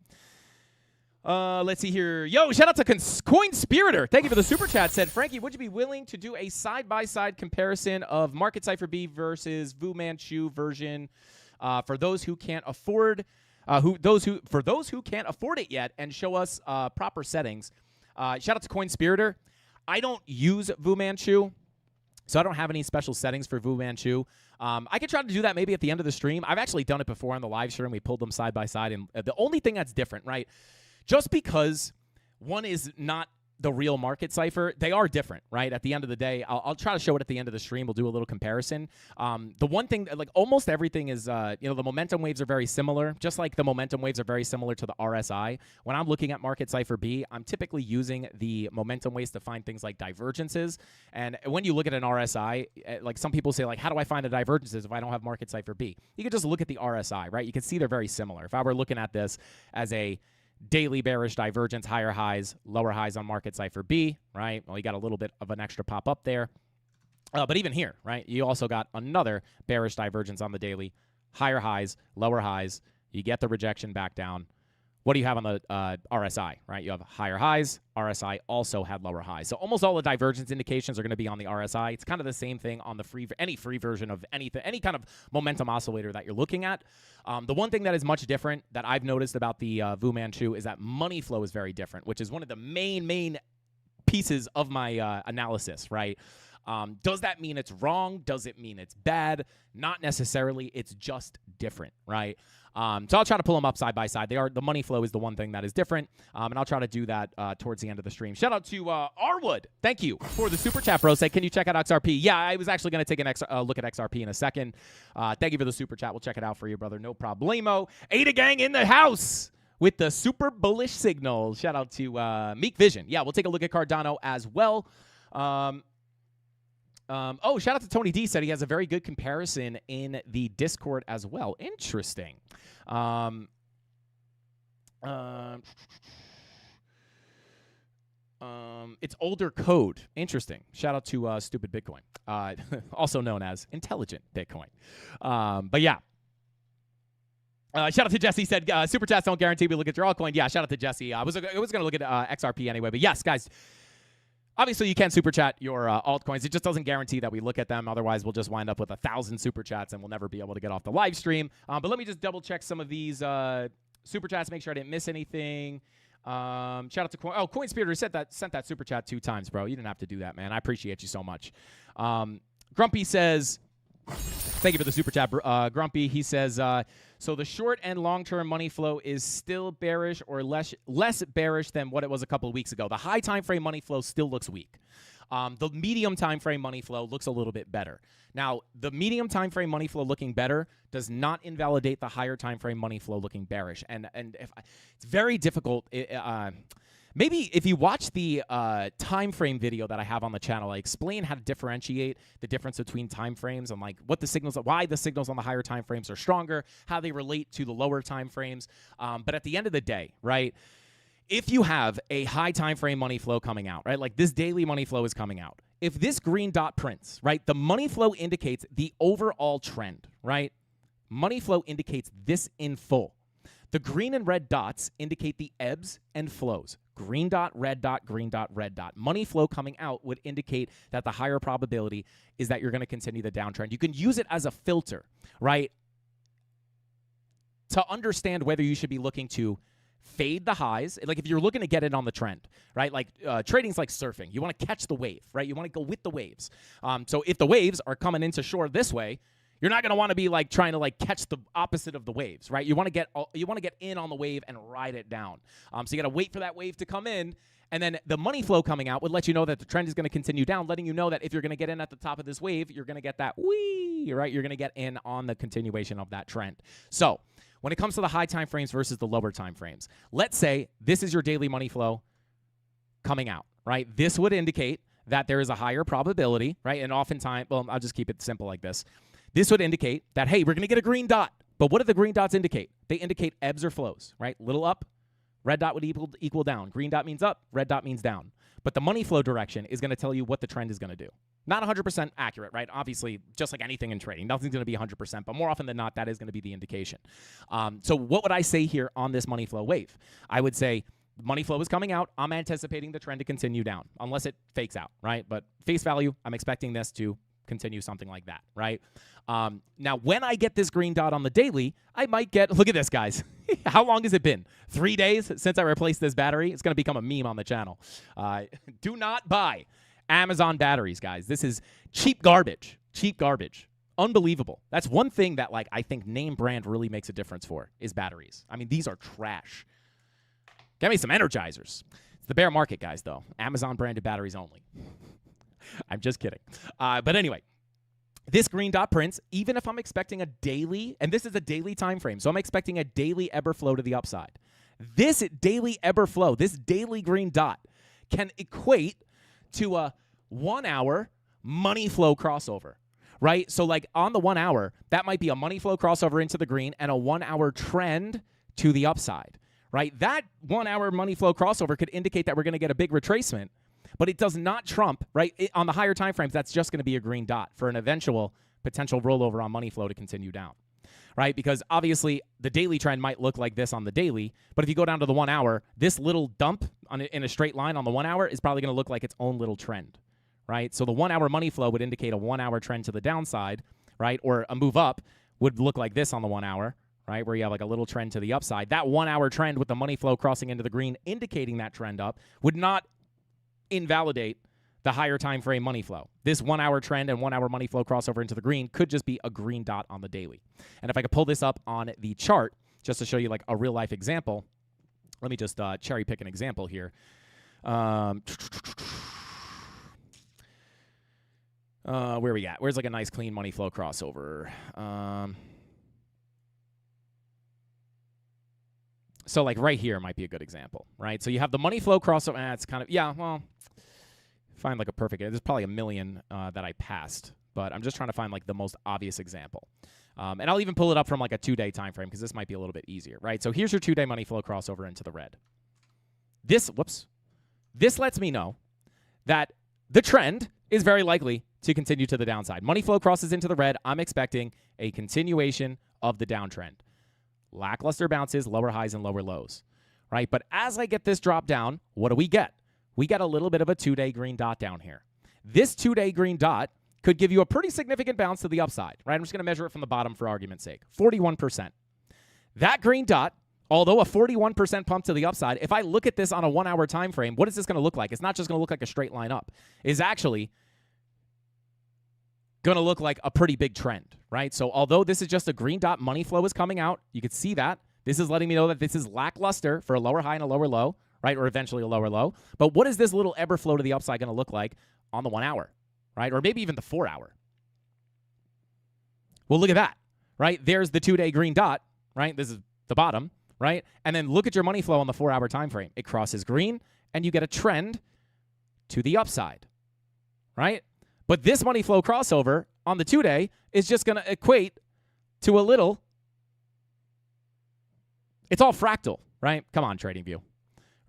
Speaker 5: Let's see here. Yo, shout out to Coinspirator. Thank you for the super chat. Said, Frankie, would you be willing to do a side-by-side comparison of Market Cipher B versus Fu Manchu version for those who can't afford for those who can't afford it yet, and show us proper settings? Shout out to Coinspirator. I don't use Fu Manchu, so I don't have any special settings for Fu Manchu. I could try to do that maybe at the end of the stream. I've actually done it before on the live stream. We pulled them side by side, and the only thing that's different, right, just because one is not the real market cipher, they are different, right? At the end of the day, I'll try to show it at the end of the stream. We'll do a little comparison. The one thing, like almost everything is, the momentum waves are very similar, just like the momentum waves are very similar to the RSI. When I'm looking at Market Cipher B, I'm typically using the momentum waves to find things like divergences. And when you look at an RSI, like some people say, like, how do I find the divergences if I don't have Market Cipher B? You can just look at the RSI, right? You can see they're very similar. If I were looking at this as a daily bearish divergence, higher highs, lower highs on Market Cipher B, right? Well, you got a little bit of an extra pop up there. But even here, right, you also got another bearish divergence on the daily, higher highs, lower highs. You get the rejection back down. What do you have on the RSI, right? You have higher highs. RSI also had lower highs. So almost all the divergence indications are going to be on the RSI. It's kind of the same thing on the any free version of anything, any kind of momentum oscillator that you're looking at. The one thing that is much different that I've noticed about the Fu Manchu is that money flow is very different, which is one of the main pieces of my analysis, right? Does that mean it's wrong? Does it mean it's bad? Not necessarily. It's just different, right? So I'll try to pull them up side by side. The money flow is the one thing that is different, and I'll try to do that towards the end of the stream. Shout out to Arwood. Thank you for the super chat, bro. Say, can you check out XRP? Yeah, I was actually going to take a look at XRP in a second. Thank you for the super chat. We'll check it out for you, brother. No problemo. Ada Gang in the house with the super bullish signal. Shout out to Meek Vision. Yeah, we'll take a look at Cardano as well. Shout out to Tony D. Said he has a very good comparison in the Discord as well. Interesting. It's older code. Interesting. Shout out to Stupid Bitcoin, also known as Intelligent Bitcoin. But yeah. Shout out to Jesse. Said super chats don't guarantee we look at your altcoin. Yeah, shout out to Jesse. I was going to look at XRP anyway, but yes, guys. Obviously, you can super chat your altcoins. It just doesn't guarantee that we look at them. Otherwise, we'll just wind up with 1,000 super chats and we'll never be able to get off the live stream. But let me just double check some of these super chats, make sure I didn't miss anything. Shout out to Coin Spirit sent that super chat 2 times, bro. You didn't have to do that, man. I appreciate you so much. Grumpy says, thank you for the super chat, Grumpy. He says, so the short and long-term money flow is still bearish or less bearish than what it was a couple of weeks ago. The high time frame money flow still looks weak. The medium time frame money flow looks a little bit better. Now, the medium time frame money flow looking better does not invalidate the higher time frame money flow looking bearish. And it's very difficult. Maybe if you watch the time frame video that I have on the channel, I explain how to differentiate the difference between time frames and like what the signals, why the signals on the higher time frames are stronger, how they relate to the lower time frames. But at the end of the day, right, if you have a high time frame money flow coming out, right, like this daily money flow is coming out. If this green dot prints, right, the money flow indicates the overall trend, right? Money flow indicates this in full. The green and red dots indicate the ebbs and flows. Green dot, red dot, green dot, red dot. Money flow coming out would indicate that the higher probability is that you're going to continue the downtrend. You can use it as a filter, right, to understand whether you should be looking to fade the highs. Like if you're looking to get in on the trend, right? Like trading's like surfing. You want to catch the wave, right? You want to go with the waves. So if the waves are coming into shore this way, you're not going to want to be like trying to like catch the opposite of the waves, right? You want to get in on the wave and ride it down. So you got to wait for that wave to come in, and then the money flow coming out would let you know that the trend is going to continue down, letting you know that if you're going to get in at the top of this wave, you're going to get that whee, right? You're going to get in on the continuation of that trend. So when it comes to the high time frames versus the lower time frames, let's say this is your daily money flow coming out, right? This would indicate that there is a higher probability, right? And oftentimes, well, I'll just keep it simple like this. This would indicate that, hey, we're going to get a green dot. But what do the green dots indicate? They indicate ebbs or flows, right? Little up, red dot would equal down. Green dot means up, red dot means down. But the money flow direction is going to tell you what the trend is going to do. Not 100% accurate, right? Obviously, just like anything in trading, nothing's going to be 100%, but more often than not, that is going to be the indication. So what would I say here on this money flow wave? I would say money flow is coming out. I'm anticipating the trend to continue down, unless it fakes out, right? But face value, I'm expecting this to continue something like that, right? Now, when I get this green dot on the daily, I might get, look at this, guys. How long has it been? 3 days since I replaced this battery? It's going to become a meme on the channel. Do not buy Amazon batteries, guys. This is cheap garbage. Cheap garbage. Unbelievable. That's one thing that, like, I think name brand really makes a difference for is batteries. I mean, these are trash. Get me some Energizers. It's the bear market, guys, though. Amazon branded batteries only. I'm just kidding. But anyway, this green dot prints, even if I'm expecting a daily, and this is a daily time frame, so I'm expecting a daily ebb or flow to the upside. This daily ebb or flow, this daily green dot, can equate to a 1 hour money flow crossover, right? So like on the 1 hour, that might be a money flow crossover into the green and a 1 hour trend to the upside, right? That 1 hour money flow crossover could indicate that we're going to get a big retracement. But it does not trump, right? On the higher time frames, that's just going to be a green dot for an eventual potential rollover on money flow to continue down, right? Because obviously the daily trend might look like this on the daily, but if you go down to the 1 hour, this little dump in a straight line on the 1 hour is probably going to look like its own little trend, right? So the 1 hour money flow would indicate a 1 hour trend to the downside, right? Or a move up would look like this on the 1 hour, right? Where you have like a little trend to the upside. That 1 hour trend with the money flow crossing into the green, indicating that trend up, would not invalidate the higher time frame money flow. This 1 hour trend and 1 hour money flow crossover into the green could just be a green dot on the daily. And if I could pull this up on the chart just to show you like a real life example, let me just cherry pick an example here. Where we at? Where's like a nice clean money flow crossover? So like right here might be a good example, right? So you have the money flow crossover. It's kind of, yeah, well, find like a perfect, there's probably a million that I passed, but I'm just trying to find like the most obvious example. And I'll even pull it up from like a 2-day time frame because this might be a little bit easier, right? So here's your 2-day money flow crossover into the red. This lets me know that the trend is very likely to continue to the downside. Money flow crosses into the red. I'm expecting a continuation of the downtrend. Lackluster bounces, lower highs and lower lows, right? But as I get this drop down, what do we get? We get a little bit of a 2-day green dot down here. This 2-day green dot could give you a pretty significant bounce to the upside, right? I'm just going to measure it from the bottom for argument's sake. 41%. That green dot, although a 41% pump to the upside, if I look at this on a 1-hour time frame, what is this going to look like? It's not just going to look like a straight line up. It's actually going to look like a pretty big trend, right? So although this is just a green dot, money flow is coming out. You can see that. This is letting me know that this is lackluster for a lower high and a lower low, right? Or eventually a lower low. But what is this little ever flow to the upside going to look like on the 1 hour, right? Or maybe even the 4 hour. Well, look at that, right? There's the 2-day green dot, right? This is the bottom, right? And then look at your money flow on the 4-hour time frame. It crosses green, and you get a trend to the upside, right? But this money flow crossover on the 2-day is just going to equate to a little. It's all fractal, right? Come on, TradingView,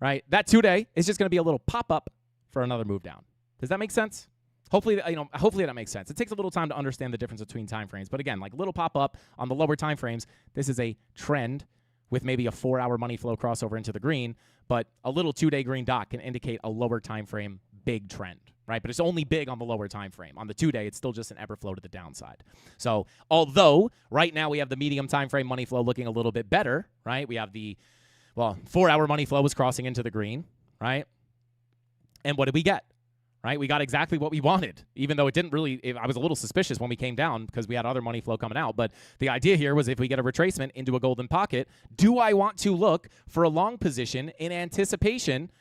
Speaker 5: right? That 2-day is just going to be a little pop-up for another move down. Does that make sense? Hopefully that makes sense. It takes a little time to understand the difference between time frames. But again, like little pop-up on the lower time frames, this is a trend with maybe a 4-hour money flow crossover into the green, but a little 2-day green dot can indicate a lower time frame big trend, right? But it's only big on the lower time frame. On the 2-day, it's still just an ever flow to the downside. So although right now we have the medium time frame money flow looking a little bit better, right? We have the 4-hour money flow was crossing into the green, right? And what did we get? Right? We got exactly what we wanted, even though it didn't really, I was a little suspicious when we came down because we had other money flow coming out. But the idea here was if we get a retracement into a golden pocket, do I want to look for a long position in anticipation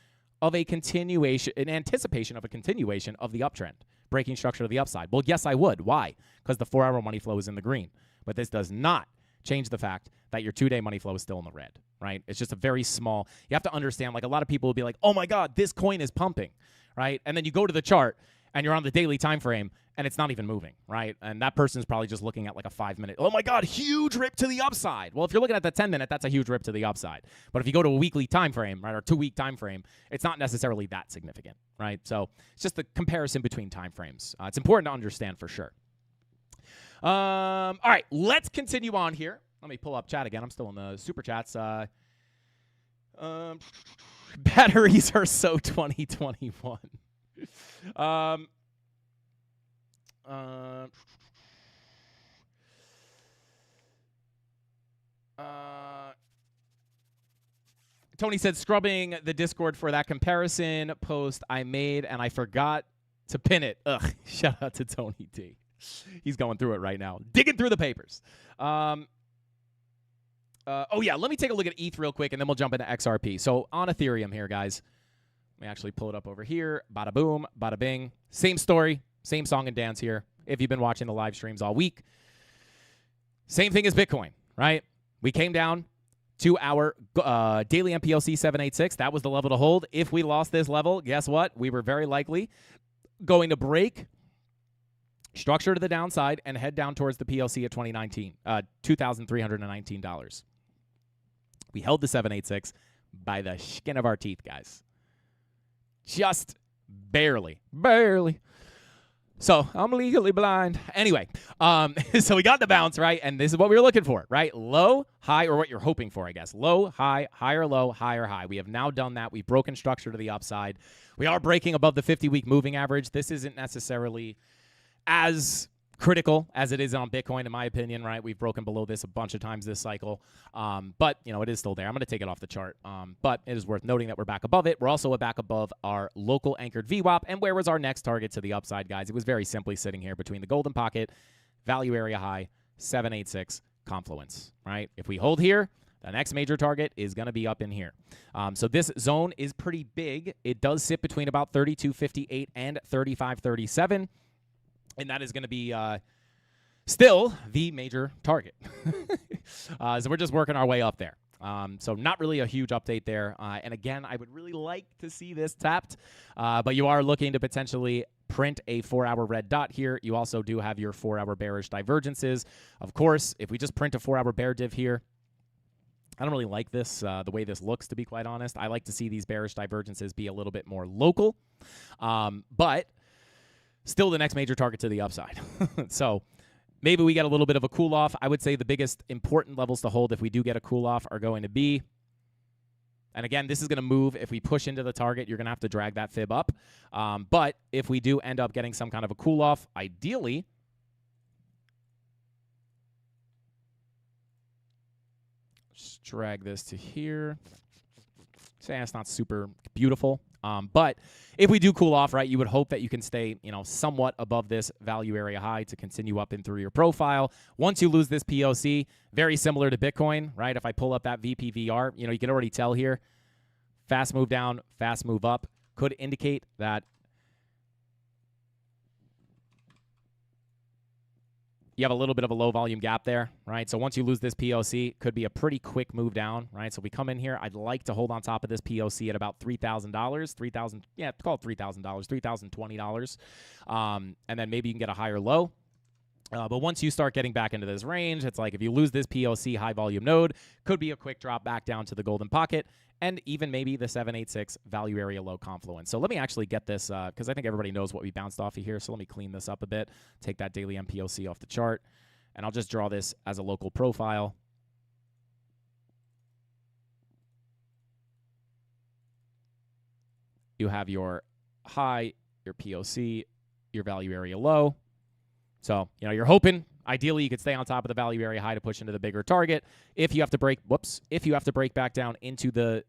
Speaker 5: of a continuation of the uptrend, breaking structure to the upside? Well, yes, I would. Why? Because the 4-hour money flow is in the green. But this does not change the fact that your 2-day money flow is still in the red, right? It's just a very small, you have to understand, like a lot of people will be like, oh my God, this coin is pumping, right? And then you go to the chart and you're on the daily time frame and it's not even moving, right? And that person's probably just looking at like a 5-minute, oh my God, huge rip to the upside. Well, if you're looking at the 10-minute, that's a huge rip to the upside. But if you go to a weekly time frame, right, or 2-week time frame, it's not necessarily that significant, right? So it's just the comparison between time frames. It's important to understand for sure. All right, let's continue on here. Let me pull up chat again. I'm still in the super chats. Batteries are so 2021. Tony said, scrubbing the Discord for that comparison post I made, and I forgot to pin it. Ugh, shout out to Tony D. He's going through it right now, digging through the papers. Oh, yeah, let me take a look at ETH real quick, and then we'll jump into XRP. So on Ethereum here, guys. Let me actually pull it up over here. Bada boom, bada bing. Same story, same song and dance here. If you've been watching the live streams all week. Same thing as Bitcoin, right? We came down to our daily MPLC 786. That was the level to hold. If we lost this level, guess what? We were very likely going to break structure to the downside and head down towards the PLC at $2,319. We held the 786 by the skin of our teeth, guys. Just barely. So I'm legally blind. Anyway, so we got the bounce, right? And this is what we were looking for, right? Low, high, or what you're hoping for, I guess. Low, high, higher low, higher high. We have now done that. We've broken structure to the upside. We are breaking above the 50-week moving average. This isn't necessarily as critical as it is on Bitcoin, in my opinion, right? We've broken below this a bunch of times this cycle. But, it is still there. I'm going to take it off the chart. But it is worth noting that we're back above it. We're also back above our local anchored VWAP. And where was our next target to the upside, guys? It was very simply sitting here between the golden pocket, value area high, 786 confluence, right? If we hold here, the next major target is going to be up in here. So this zone is pretty big. It does sit between about 32.58 and 35.37. And that is going to be still the major target. So we're just working our way up there. So not really a huge update there. And again, I would really like to see this tapped, but you are looking to potentially print a 4-hour red dot here. You also do have your 4-hour bearish divergences. Of course, if we just print a 4-hour bear div here, I don't really like this, the way this looks, to be quite honest. I like to see these bearish divergences be a little bit more local, but still the next major target to the upside. So maybe we get a little bit of a cool off. I would say the biggest important levels to hold if we do get a cool off are going to be, and again, this is going to move. If we push into the target, you're going to have to drag that fib up. But if we do end up getting some kind of a cool off, ideally, just drag this to here. Say it's not super beautiful. But if we do cool off, right, you would hope that you can stay, somewhat above this value area high to continue up and through your profile. Once you lose this POC, very similar to Bitcoin, right? If I pull up that VPVR, you can already tell here, fast move down, fast move up, could indicate that you have a little bit of a low volume gap there, right? So once you lose this POC, could be a pretty quick move down, right? So we come in here, I'd like to hold on top of this POC at about $3,000, call it $3,000, $3,020. And then maybe you can get a higher low. But once you start getting back into this range, it's like if you lose this POC high volume node, could be a quick drop back down to the golden pocket and even maybe the 786 value area low confluence. So let me actually get this, because I think everybody knows what we bounced off of here. So let me clean this up a bit, take that daily MPOC off the chart, and I'll just draw this as a local profile. You have your high, your POC, your value area low. So, you're hoping, ideally, you could stay on top of the value area high to push into the bigger target. If you have to break back down into the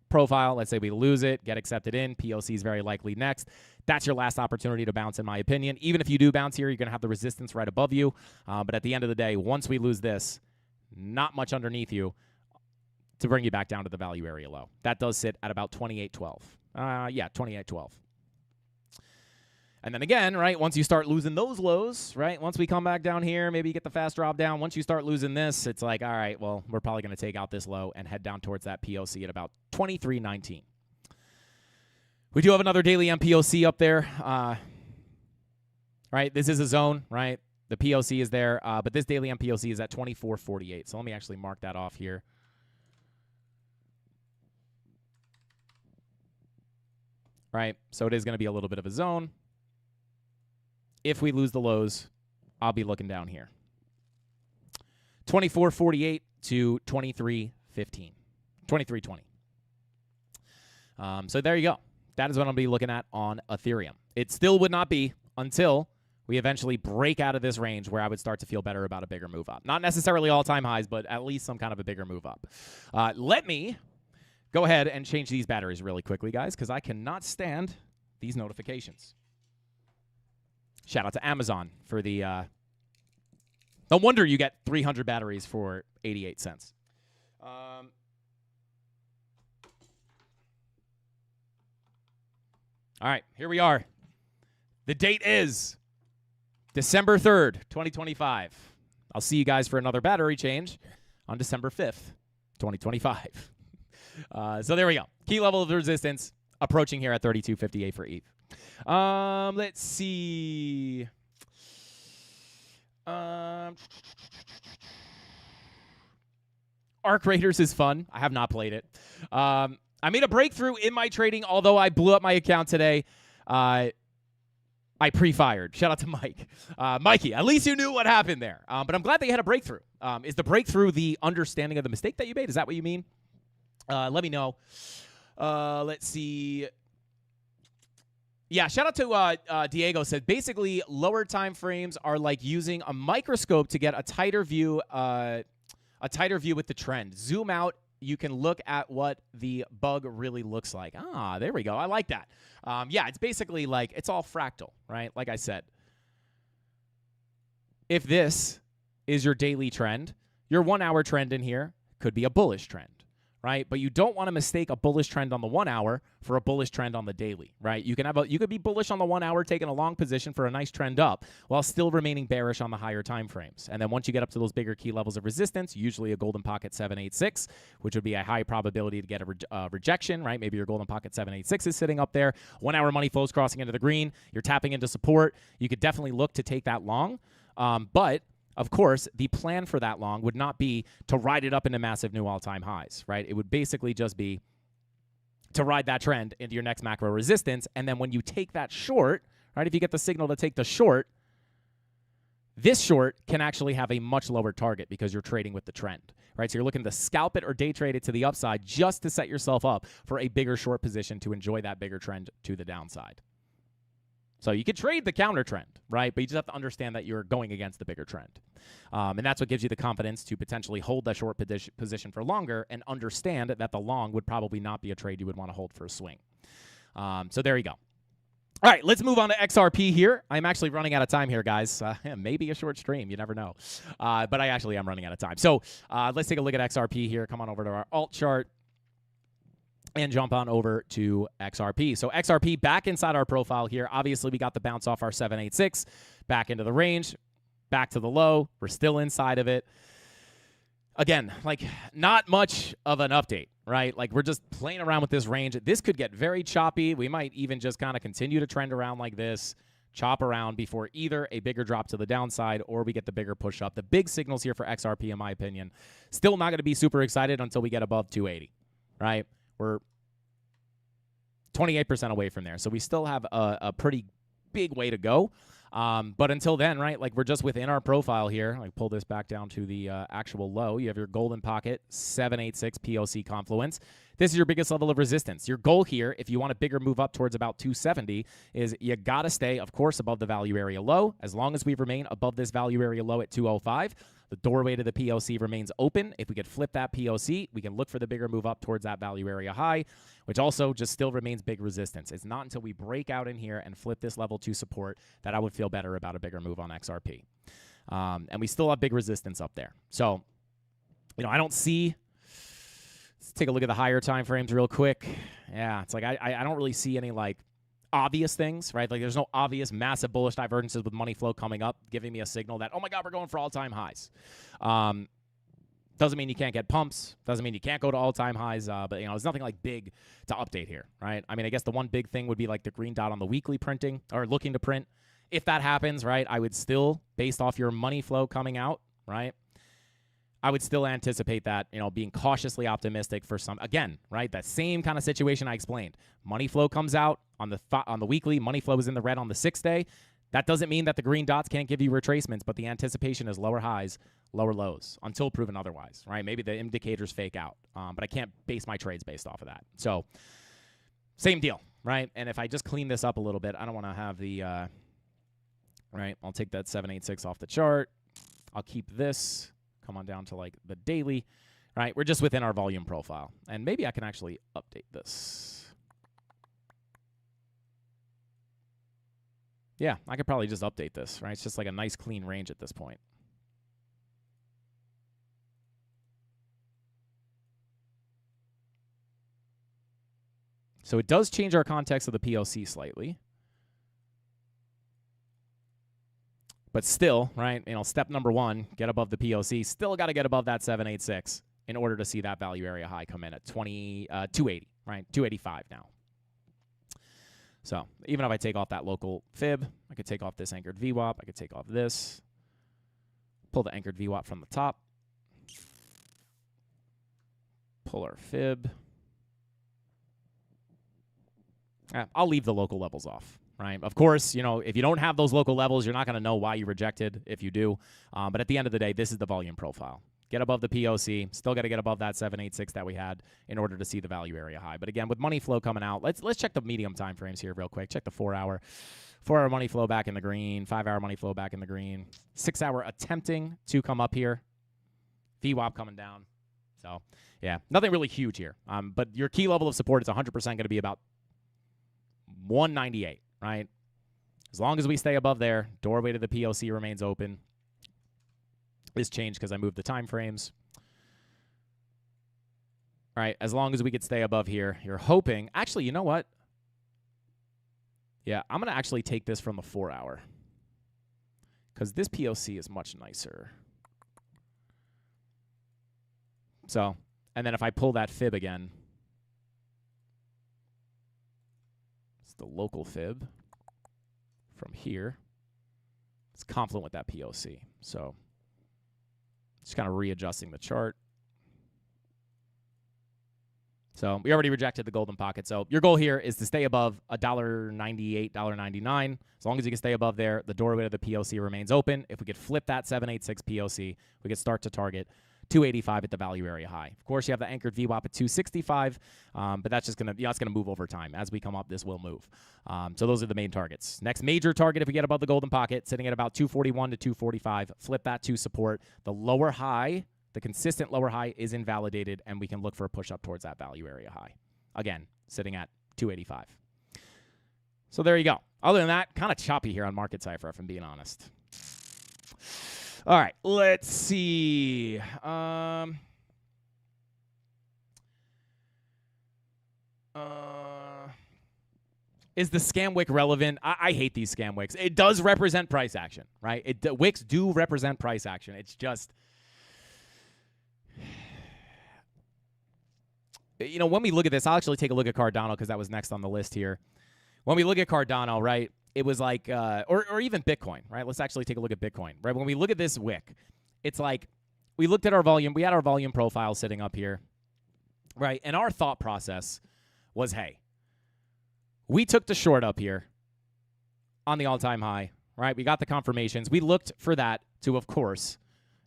Speaker 5: profile, let's say we lose it, get accepted in, POC is very likely next. That's your last opportunity to bounce, in my opinion. Even if you do bounce here, you're going to have the resistance right above you. But at the end of the day, once we lose this, not much underneath you to bring you back down to the value area low. That does sit at about 28.12. 28.12. And then again, right, once you start losing those lows, right, once we come back down here, maybe you get the fast drop down. Once you start losing this, it's like, all right, well, we're probably going to take out this low and head down towards that POC at about 23.19. We do have another daily MPOC up there. Right, this is a zone, right? The POC is there, but this daily MPOC is at 24.48. So let me actually mark that off here. Right, so it is going to be a little bit of a zone. If we lose the lows, I'll be looking down here. 24.48 to 23.15. 23.20. So there you go. That is what I'm going to be looking at on Ethereum. It still would not be until we eventually break out of this range where I would start to feel better about a bigger move up. Not necessarily all-time highs, but at least some kind of a bigger move up. Let me go ahead and change these batteries really quickly, guys, because I cannot stand these notifications. Shout out to Amazon for the... no wonder you get 300 batteries for 88 cents. All right, here we are. The date is December 3rd, 2025. I'll see you guys for another battery change on December 5th, 2025. So there we go. Key level of resistance approaching here at 32.58 for ETH. Let's see. Arc Raiders is fun. I have not played it. I made a breakthrough in my trading, although I blew up my account today. I pre-fired. Shout out to Mike. Mikey, at least you knew what happened there. But I'm glad that you had a breakthrough. Is the breakthrough the understanding of the mistake that you made? Is that what you mean? Let me know. Let's see. Yeah, shout out to Diego. Said basically lower time frames are like using a microscope to get a tighter view with the trend. Zoom out, you can look at what the bug really looks like. Ah, there we go. I like that. Yeah, it's basically like it's all fractal, right? Like I said, if this is your daily trend, your 1 hour trend in here could be a bullish trend, right? But you don't want to mistake a bullish trend on the 1 hour for a bullish trend on the daily, right? You could be bullish on the 1 hour, taking a long position for a nice trend up, while still remaining bearish on the higher time frames. And then once you get up to those bigger key levels of resistance, usually a golden pocket 786, which would be a high probability to get a rejection, right? Maybe your golden pocket 786 is sitting up there. 1 hour money flows crossing into the green. You're tapping into support. You could definitely look to take that long, but of course, the plan for that long would not be to ride it up into massive new all-time highs, right? It would basically just be to ride that trend into your next macro resistance. And then when you take that short, right, if you get the signal to take the short, this short can actually have a much lower target because you're trading with the trend, right? So you're looking to scalp it or day trade it to the upside just to set yourself up for a bigger short position to enjoy that bigger trend to the downside. So you could trade the counter trend, right? But you just have to understand that you're going against the bigger trend. And that's what gives you the confidence to potentially hold that short position for longer and understand that the long would probably not be a trade you would want to hold for a swing. So there you go. All right, let's move on to XRP here. I'm actually running out of time here, guys. Maybe a short stream. You never know. But I actually am running out of time. So let's take a look at XRP here. Come on over to our alt chart and jump on over to XRP. So XRP back inside our profile here. Obviously, we got the bounce off our 786, back into the range, back to the low. We're still inside of it. Again, like not much of an update, right? Like we're just playing around with this range. This could get very choppy. We might even just kind of continue to trend around like this, chop around before either a bigger drop to the downside or we get the bigger push up. The big signals here for XRP, in my opinion, still not going to be super excited until we get above 280, right? We're 28% away from there. So we still have a pretty big way to go. But until then, right, like we're just within our profile here. Like pull this back down to the actual low. You have your golden pocket, 786 POC confluence. This is your biggest level of resistance. Your goal here, if you want a bigger move up towards about 270, is you got to stay, of course, above the value area low. As long as we remain above this value area low at 205, the doorway to the POC remains open. If we could flip that POC, we can look for the bigger move up towards that value area high, which also just still remains big resistance. It's not until we break out in here and flip this level to support that I would feel better about a bigger move on XRP. And we still have big resistance up there. So, I don't see... Let's take a look at the higher time frames real quick. Yeah, it's like I don't really see any, like, obvious things, right? Like there's no obvious massive bullish divergences with money flow coming up, giving me a signal that, oh my God, we're going for all-time highs. Doesn't mean you can't get pumps. Doesn't mean you can't go to all-time highs. But, there's nothing like big to update here, right? I mean, I guess the one big thing would be like the green dot on the weekly printing or looking to print. If that happens, right, I would still, based off your money flow coming out, right, I would still anticipate that, being cautiously optimistic for some, again, right, that same kind of situation I explained. Money flow comes out on the weekly. Money flow is in the red on the 6th day. That doesn't mean that the green dots can't give you retracements, but the anticipation is lower highs, lower lows, until proven otherwise, right? Maybe the indicators fake out, but I can't base my trades based off of that. So, same deal, right? And if I just clean this up a little bit, I don't want to have the, right, I'll take that 786 off the chart. I'll keep this. Come on down to like the daily, right? We're just within our volume profile. And maybe I can actually update this. Yeah, I could probably just update this, right? It's just like a nice clean range at this point. So it does change our context of the POC slightly. But still, right, step number one, get above the POC. Still got to get above that 786 in order to see that value area high come in at 280, right? 285 now. So even if I take off that local fib, I could take off this anchored VWAP. I could take off this. Pull the anchored VWAP from the top. Pull our fib. I'll leave the local levels off. Right. Of course, if you don't have those local levels, you're not going to know why you rejected if you do. But at the end of the day, this is the volume profile. Get above the POC. Still got to get above that 786 that we had in order to see the value area high. But again, with money flow coming out, let's check the medium time frames here real quick. Check the 4-hour. 4-hour money flow back in the green. 5-hour money flow back in the green. 6-hour attempting to come up here. VWAP coming down. So, yeah, nothing really huge here. But your key level of support is 100% going to be about 198. Right? As long as we stay above there, doorway to the POC remains open. This changed because I moved the time frames. right? As long as we could stay above here, you're hoping. Actually, you know what? Yeah, I'm going to actually take this from the 4-hour because this POC is much nicer. So, and then if I pull that fib again, it's the local fib from here. It's confluent with that POC. So, just kind of readjusting the chart. So we already rejected the golden pocket. So your goal here is to stay above $1.98, $1.99. As long as you can stay above there, the doorway to the POC remains open. If we could flip that 786 POC, we could start to target 285 at the value area high. Of course, you have the anchored VWAP at 265, but that's just gonna, it's gonna move over time. As we come up, this will move. So those are the main targets. Next major target, if we get above the golden pocket, sitting at about 241 to 245, flip that to support. The lower high, the consistent lower high is invalidated, and we can look for a push up towards that value area high. Again, sitting at 285. So there you go. Other than that, kind of choppy here on Market Cypher, if I'm being honest. All right, let's see. Is the scam wick relevant? I hate these scam wicks. It does represent price action, right? Wicks do represent price action. It's just, you know, when we look at this, I'll actually take a look at Cardano because that was next on the list here. When we look at Cardano, right, it was like, or even Bitcoin, right? Let's actually take a look at Bitcoin, right? When we look at this wick, it's like we looked at our volume. We had our volume profile sitting up here, right? And our thought process was, hey, we took the short up here on the all-time high, right? We got the confirmations. We looked for that to, of course,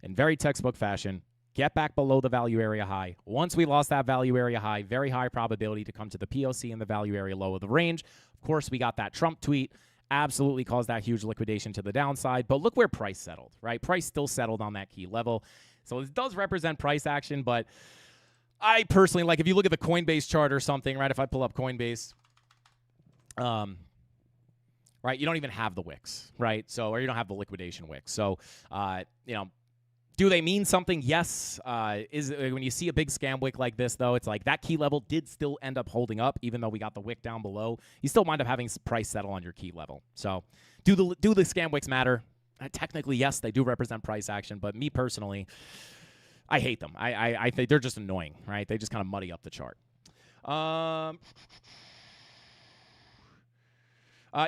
Speaker 5: in very textbook fashion, get back below the value area high. Once we lost that value area high, very high probability to come to the POC in the value area low of the range. Of course, we got that Trump tweet. Absolutely caused that huge liquidation to the downside. But look where price settled, right? Price still settled on that key level. So it does represent price action, but I personally, like if you look at the Coinbase chart or something, right? If I pull up Coinbase, right, you don't even have the wicks, right? So, or you don't have the liquidation wicks. So, you know, do they mean something? Yes. When you see a big scam wick like this, though, it's like that key level did still end up holding up, even though we got the wick down below. You still wind up having price settle on your key level. So, do the scam wicks matter? Technically, yes, they do represent price action, but me personally, I hate them. I think they're just annoying, right? They just kind of muddy up the chart.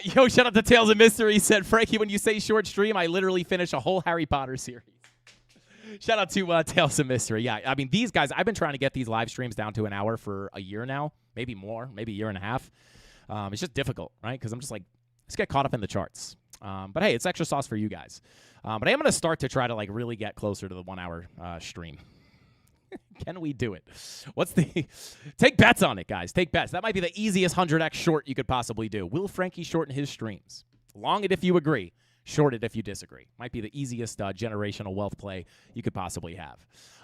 Speaker 5: Yo, shout out to Tales of Mystery. He said, Frankie, when you say short stream, I literally finish a whole Harry Potter series. Shout out to Tales of Mystery. Yeah, I mean, these guys, I've been trying to get these live streams down to an hour for a year now, maybe more, maybe a year and a half. It's just difficult, right? Because I'm just like, let's get caught up in the charts. But hey, it's extra sauce for you guys. But I am going to start to try to like really get closer to the 1 hour stream. Can we do it? Take bets on it, guys. Take bets. That might be the easiest 100x short you could possibly do. Will Frankie shorten his streams? Long it if you agree. Short it if you disagree. Might be the easiest generational wealth play you could possibly have.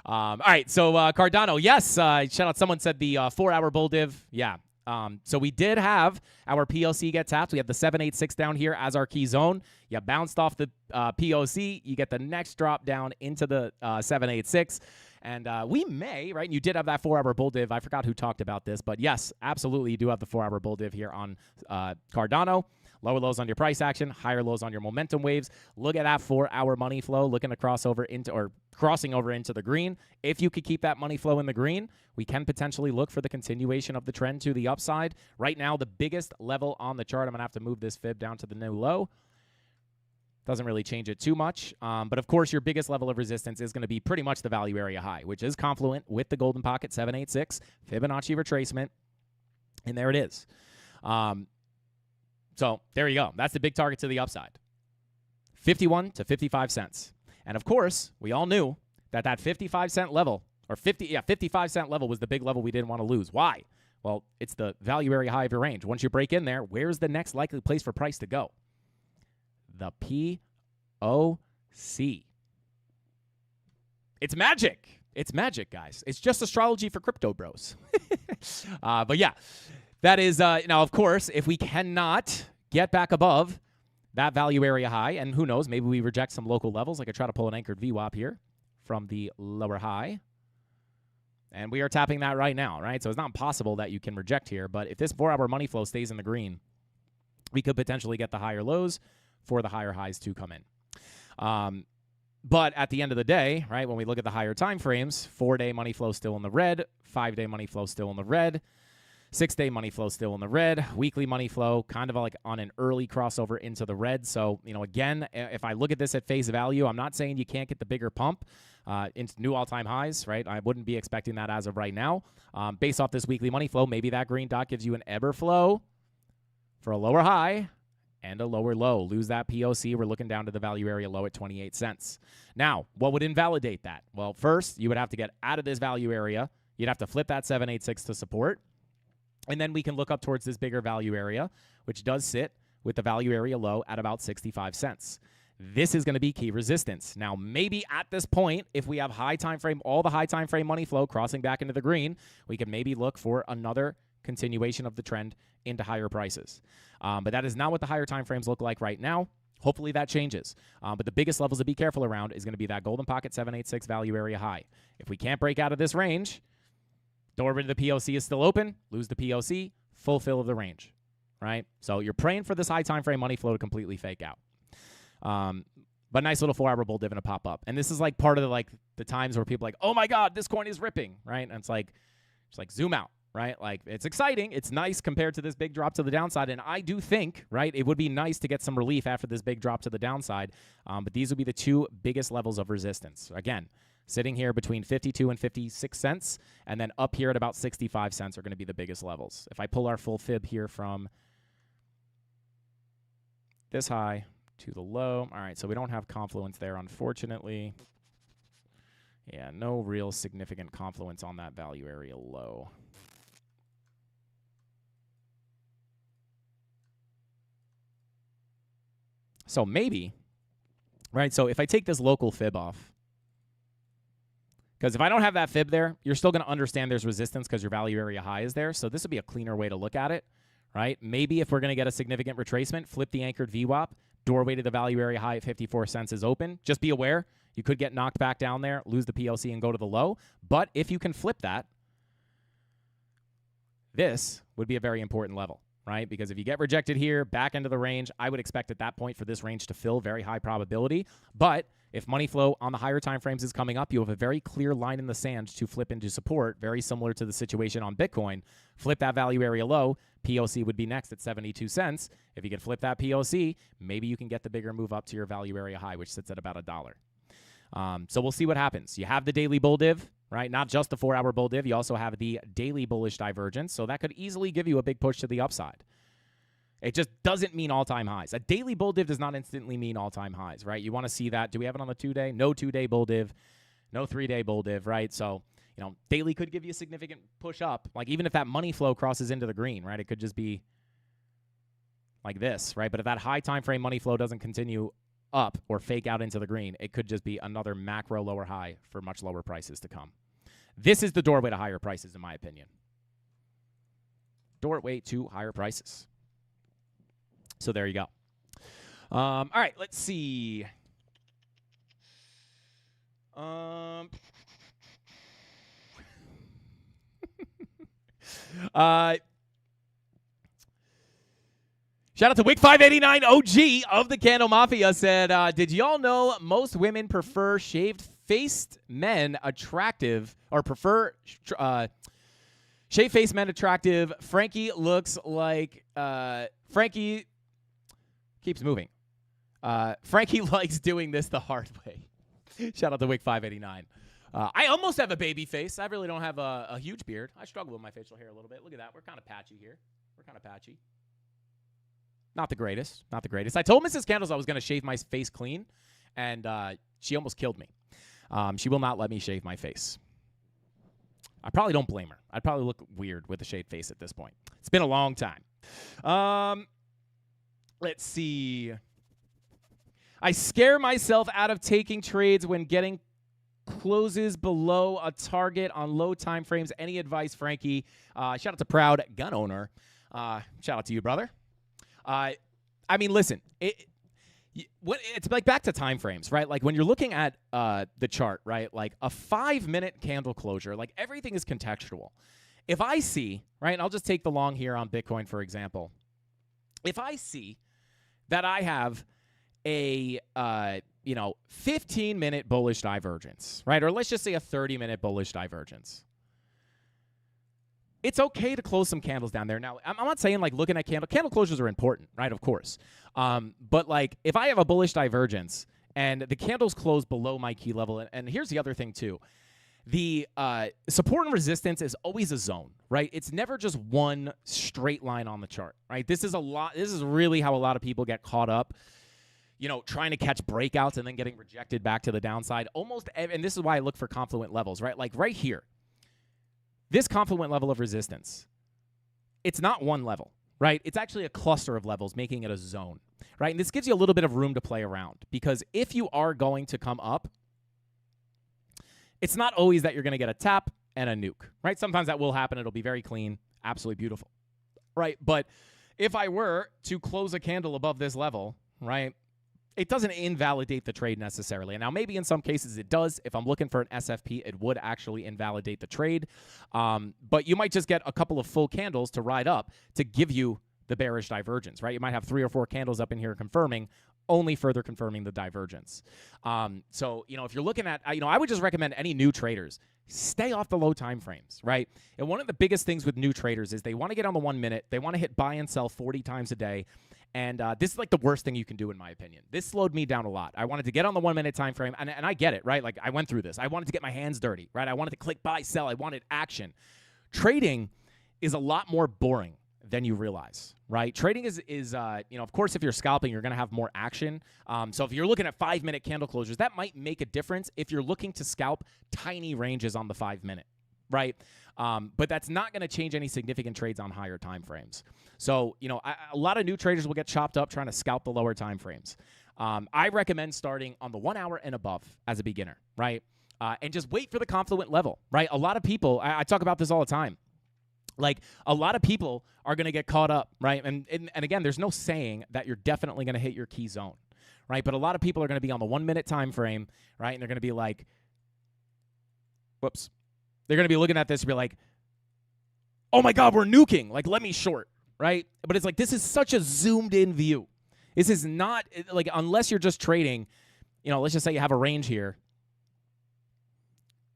Speaker 5: All right, so Cardano, yes. Shout out, someone said the 4-hour bull div. Yeah. So we did have our POC get tapped. We have the 786 down here as our key zone. You bounced off the POC. You get the next drop down into the 786. And we may, right? You did have that 4-hour bull div. I forgot who talked about this, but yes, absolutely, you do have the 4-hour bull div here on Cardano. Lower lows on your price action, higher lows on your momentum waves. Look at that 4-hour money flow, looking to crossing over into the green. If you could keep that money flow in the green, we can potentially look for the continuation of the trend to the upside. Right now, the biggest level on the chart, I'm going to have to move this fib down to the new low. Doesn't really change it too much. But, of course, your biggest level of resistance is going to be pretty much the value area high, which is confluent with the golden pocket 786, Fibonacci retracement, and there it is. So there you go. That's the big target to the upside. 51 to 55 cents. And, of course, we all knew that 55-cent level, or 55-cent level was the big level we didn't want to lose. Why? Well, it's the value area high of your range. Once you break in there, where's the next likely place for price to go? The POC. It's magic. It's magic, guys. It's just astrology for crypto bros. But, yeah. That is, now, of course, if we cannot get back above that value area high, and who knows, maybe we reject some local levels. I could try to pull an anchored VWAP here from the lower high. And we are tapping that right now, right? So it's not possible that you can reject here. But if this 4-hour money flow stays in the green, we could potentially get the higher lows for the higher highs to come in. But at the end of the day, right, when we look at the higher time frames, 4-day money flow still in the red, 5-day money flow still in the red, 6-day money flow still in the red, weekly money flow kind of like on an early crossover into the red. So, again, if I look at this at face value, I'm not saying you can't get the bigger pump into new all-time highs, right? I wouldn't be expecting that as of right now. Based off this weekly money flow, maybe that green dot gives you an ebb or flow for a lower high and a lower low. Lose that POC. We're looking down to the value area low at 28 cents. Now, what would invalidate that? Well, first, you would have to get out of this value area. You'd have to flip that 786 to support. And then we can look up towards this bigger value area, which does sit with the value area low at about 65 cents. This is going to be key resistance. Now, maybe at this point, if we have high time frame, all the high time frame money flow crossing back into the green, we can maybe look for another continuation of the trend into higher prices. But that is not what the higher time frames look like right now. Hopefully that changes. But the biggest levels to be careful around is going to be that golden pocket 786 value area high. If we can't break out of this range, doorway to the POC is still open, lose the POC, full fill of the range, right? So you're praying for this high time frame money flow to completely fake out. But nice little 4-hour bull div and a pop up. And this is like part of the times where people are like, oh my God, this coin is ripping, right? And it's like zoom out. Right? Like, it's exciting. It's nice compared to this big drop to the downside. And I do think, right, it would be nice to get some relief after this big drop to the downside. But these would be the two biggest levels of resistance. Again, sitting here between 52 and 56 cents, and then up here at about 65 cents are going to be the biggest levels. If I pull our full fib here from this high to the low. All right, so we don't have confluence there, unfortunately. Yeah, no real significant confluence on that value area low. So maybe, right, so if I take this local fib off, because if I don't have that fib there, you're still going to understand there's resistance because your value area high is there. So this would be a cleaner way to look at it, right? Maybe if we're going to get a significant retracement, flip the anchored VWAP, doorway to the value area high at 54 cents is open. Just be aware, you could get knocked back down there, lose the PLC, and go to the low. But if you can flip that, this would be a very important level. Right? Because if you get rejected here, back into the range, I would expect at that point for this range to fill, very high probability. But if money flow on the higher time frames is coming up, you have a very clear line in the sand to flip into support, very similar to the situation on Bitcoin. Flip that value area low, POC would be next at 72 cents. If you can flip that POC, maybe you can get the bigger move up to your value area high, which sits at about $1. So we'll see what happens. You have the daily bull div, right? Not just the 4-hour bull div. You also have the daily bullish divergence. So that could easily give you a big push to the upside. It just doesn't mean all-time highs. A daily bull div does not instantly mean all-time highs, right? You want to see that. Do we have it on the 2-day? No 2-day bull div. No 3-day bull div, right? So, daily could give you a significant push up. Like, even if that money flow crosses into the green, right? It could just be like this, right? But if that high time frame money flow doesn't continue up or fake out into the green, it could just be another macro lower high for much lower prices to come. This is the doorway to higher prices, in my opinion. Doorway to higher prices. So there you go. All right, let's see. Shout out to Wick589 OG of the CandleMafia said, did y'all know most women prefer shaved-faced men attractive, or prefer shaved-faced men attractive? Frankie looks like, Frankie keeps moving. Frankie likes doing this the hard way. Shout out to Wick589. I almost have a baby face. I really don't have a huge beard. I struggle with my facial hair a little bit. Look at that. We're kind of patchy here. Not the greatest. I told Mrs. Candles I was going to shave my face clean, and she almost killed me. She will not let me shave my face. I probably don't blame her. I'd probably look weird with a shaved face at this point. It's been a long time. Let's see. I scare myself out of taking trades when getting closes below a target on low time frames. Any advice, Frankie? Shout out to Proud Gun Owner. Shout out to you, brother. I mean, listen, It's like back to time frames, right? Like when you're looking at the chart, right? Like a 5-minute candle closure, like everything is contextual. If I see, right, and I'll just take the long here on Bitcoin, for example. If I see that I have a 15-minute bullish divergence, right? Or let's just say a 30-minute bullish divergence. It's okay to close some candles down there. Now, I'm not saying like looking at candle closures are important, right? Of course. But like if I have a bullish divergence and the candles close below my key level, and here's the other thing too. The support and resistance is always a zone, right? It's never just one straight line on the chart, right? This is really how a lot of people get caught up, trying to catch breakouts and then getting rejected back to the downside. And this is why I look for confluent levels, right? Like right here. This confluent level of resistance, it's not one level, right? It's actually a cluster of levels, making it a zone, right? And this gives you a little bit of room to play around, because if you are going to come up, it's not always that you're going to get a tap and a nuke, right? Sometimes that will happen. It'll be very clean, absolutely beautiful, right? But if I were to close a candle above this level, right, it doesn't invalidate the trade necessarily. And now maybe in some cases it does. If I'm looking for an SFP, it would actually invalidate the trade. But you might just get a couple of full candles to ride up to give you the bearish divergence, right? You might have 3 or 4 candles up in here confirming, only further confirming the divergence. So, if you're looking at, I would just recommend any new traders, stay off the low time frames, right? And one of the biggest things with new traders is they want to get on the 1 minute. They want to hit buy and sell 40 times a day. And this is like the worst thing you can do, in my opinion. This slowed me down a lot. I wanted to get on the 1 minute time frame, and I get it, right? Like I went through this. I wanted to get my hands dirty, right? I wanted to click buy, sell. I wanted action. Trading is a lot more boring than you realize, right? Trading is of course, if you're scalping, you're going to have more action. So if you're looking at 5-minute candle closures, that might make a difference if you're looking to scalp tiny ranges on the 5-minute, right? But that's not going to change any significant trades on higher time frames. So, a lot of new traders will get chopped up trying to scalp the lower time frames. I recommend starting on the 1 hour and above as a beginner, right? And just wait for the confluent level, right? A lot of people, I talk about this all the time. Like, a lot of people are going to get caught up, right? And again, there's no saying that you're definitely going to hit your key zone, right? But a lot of people are going to be on the 1 minute time frame, right? And they're going to be like, whoops. They're going to be looking at this and be like, oh my God, we're nuking. Like, let me short, right? But it's like, this is such a zoomed in view. This is not, like, unless you're just trading, let's just say you have a range here,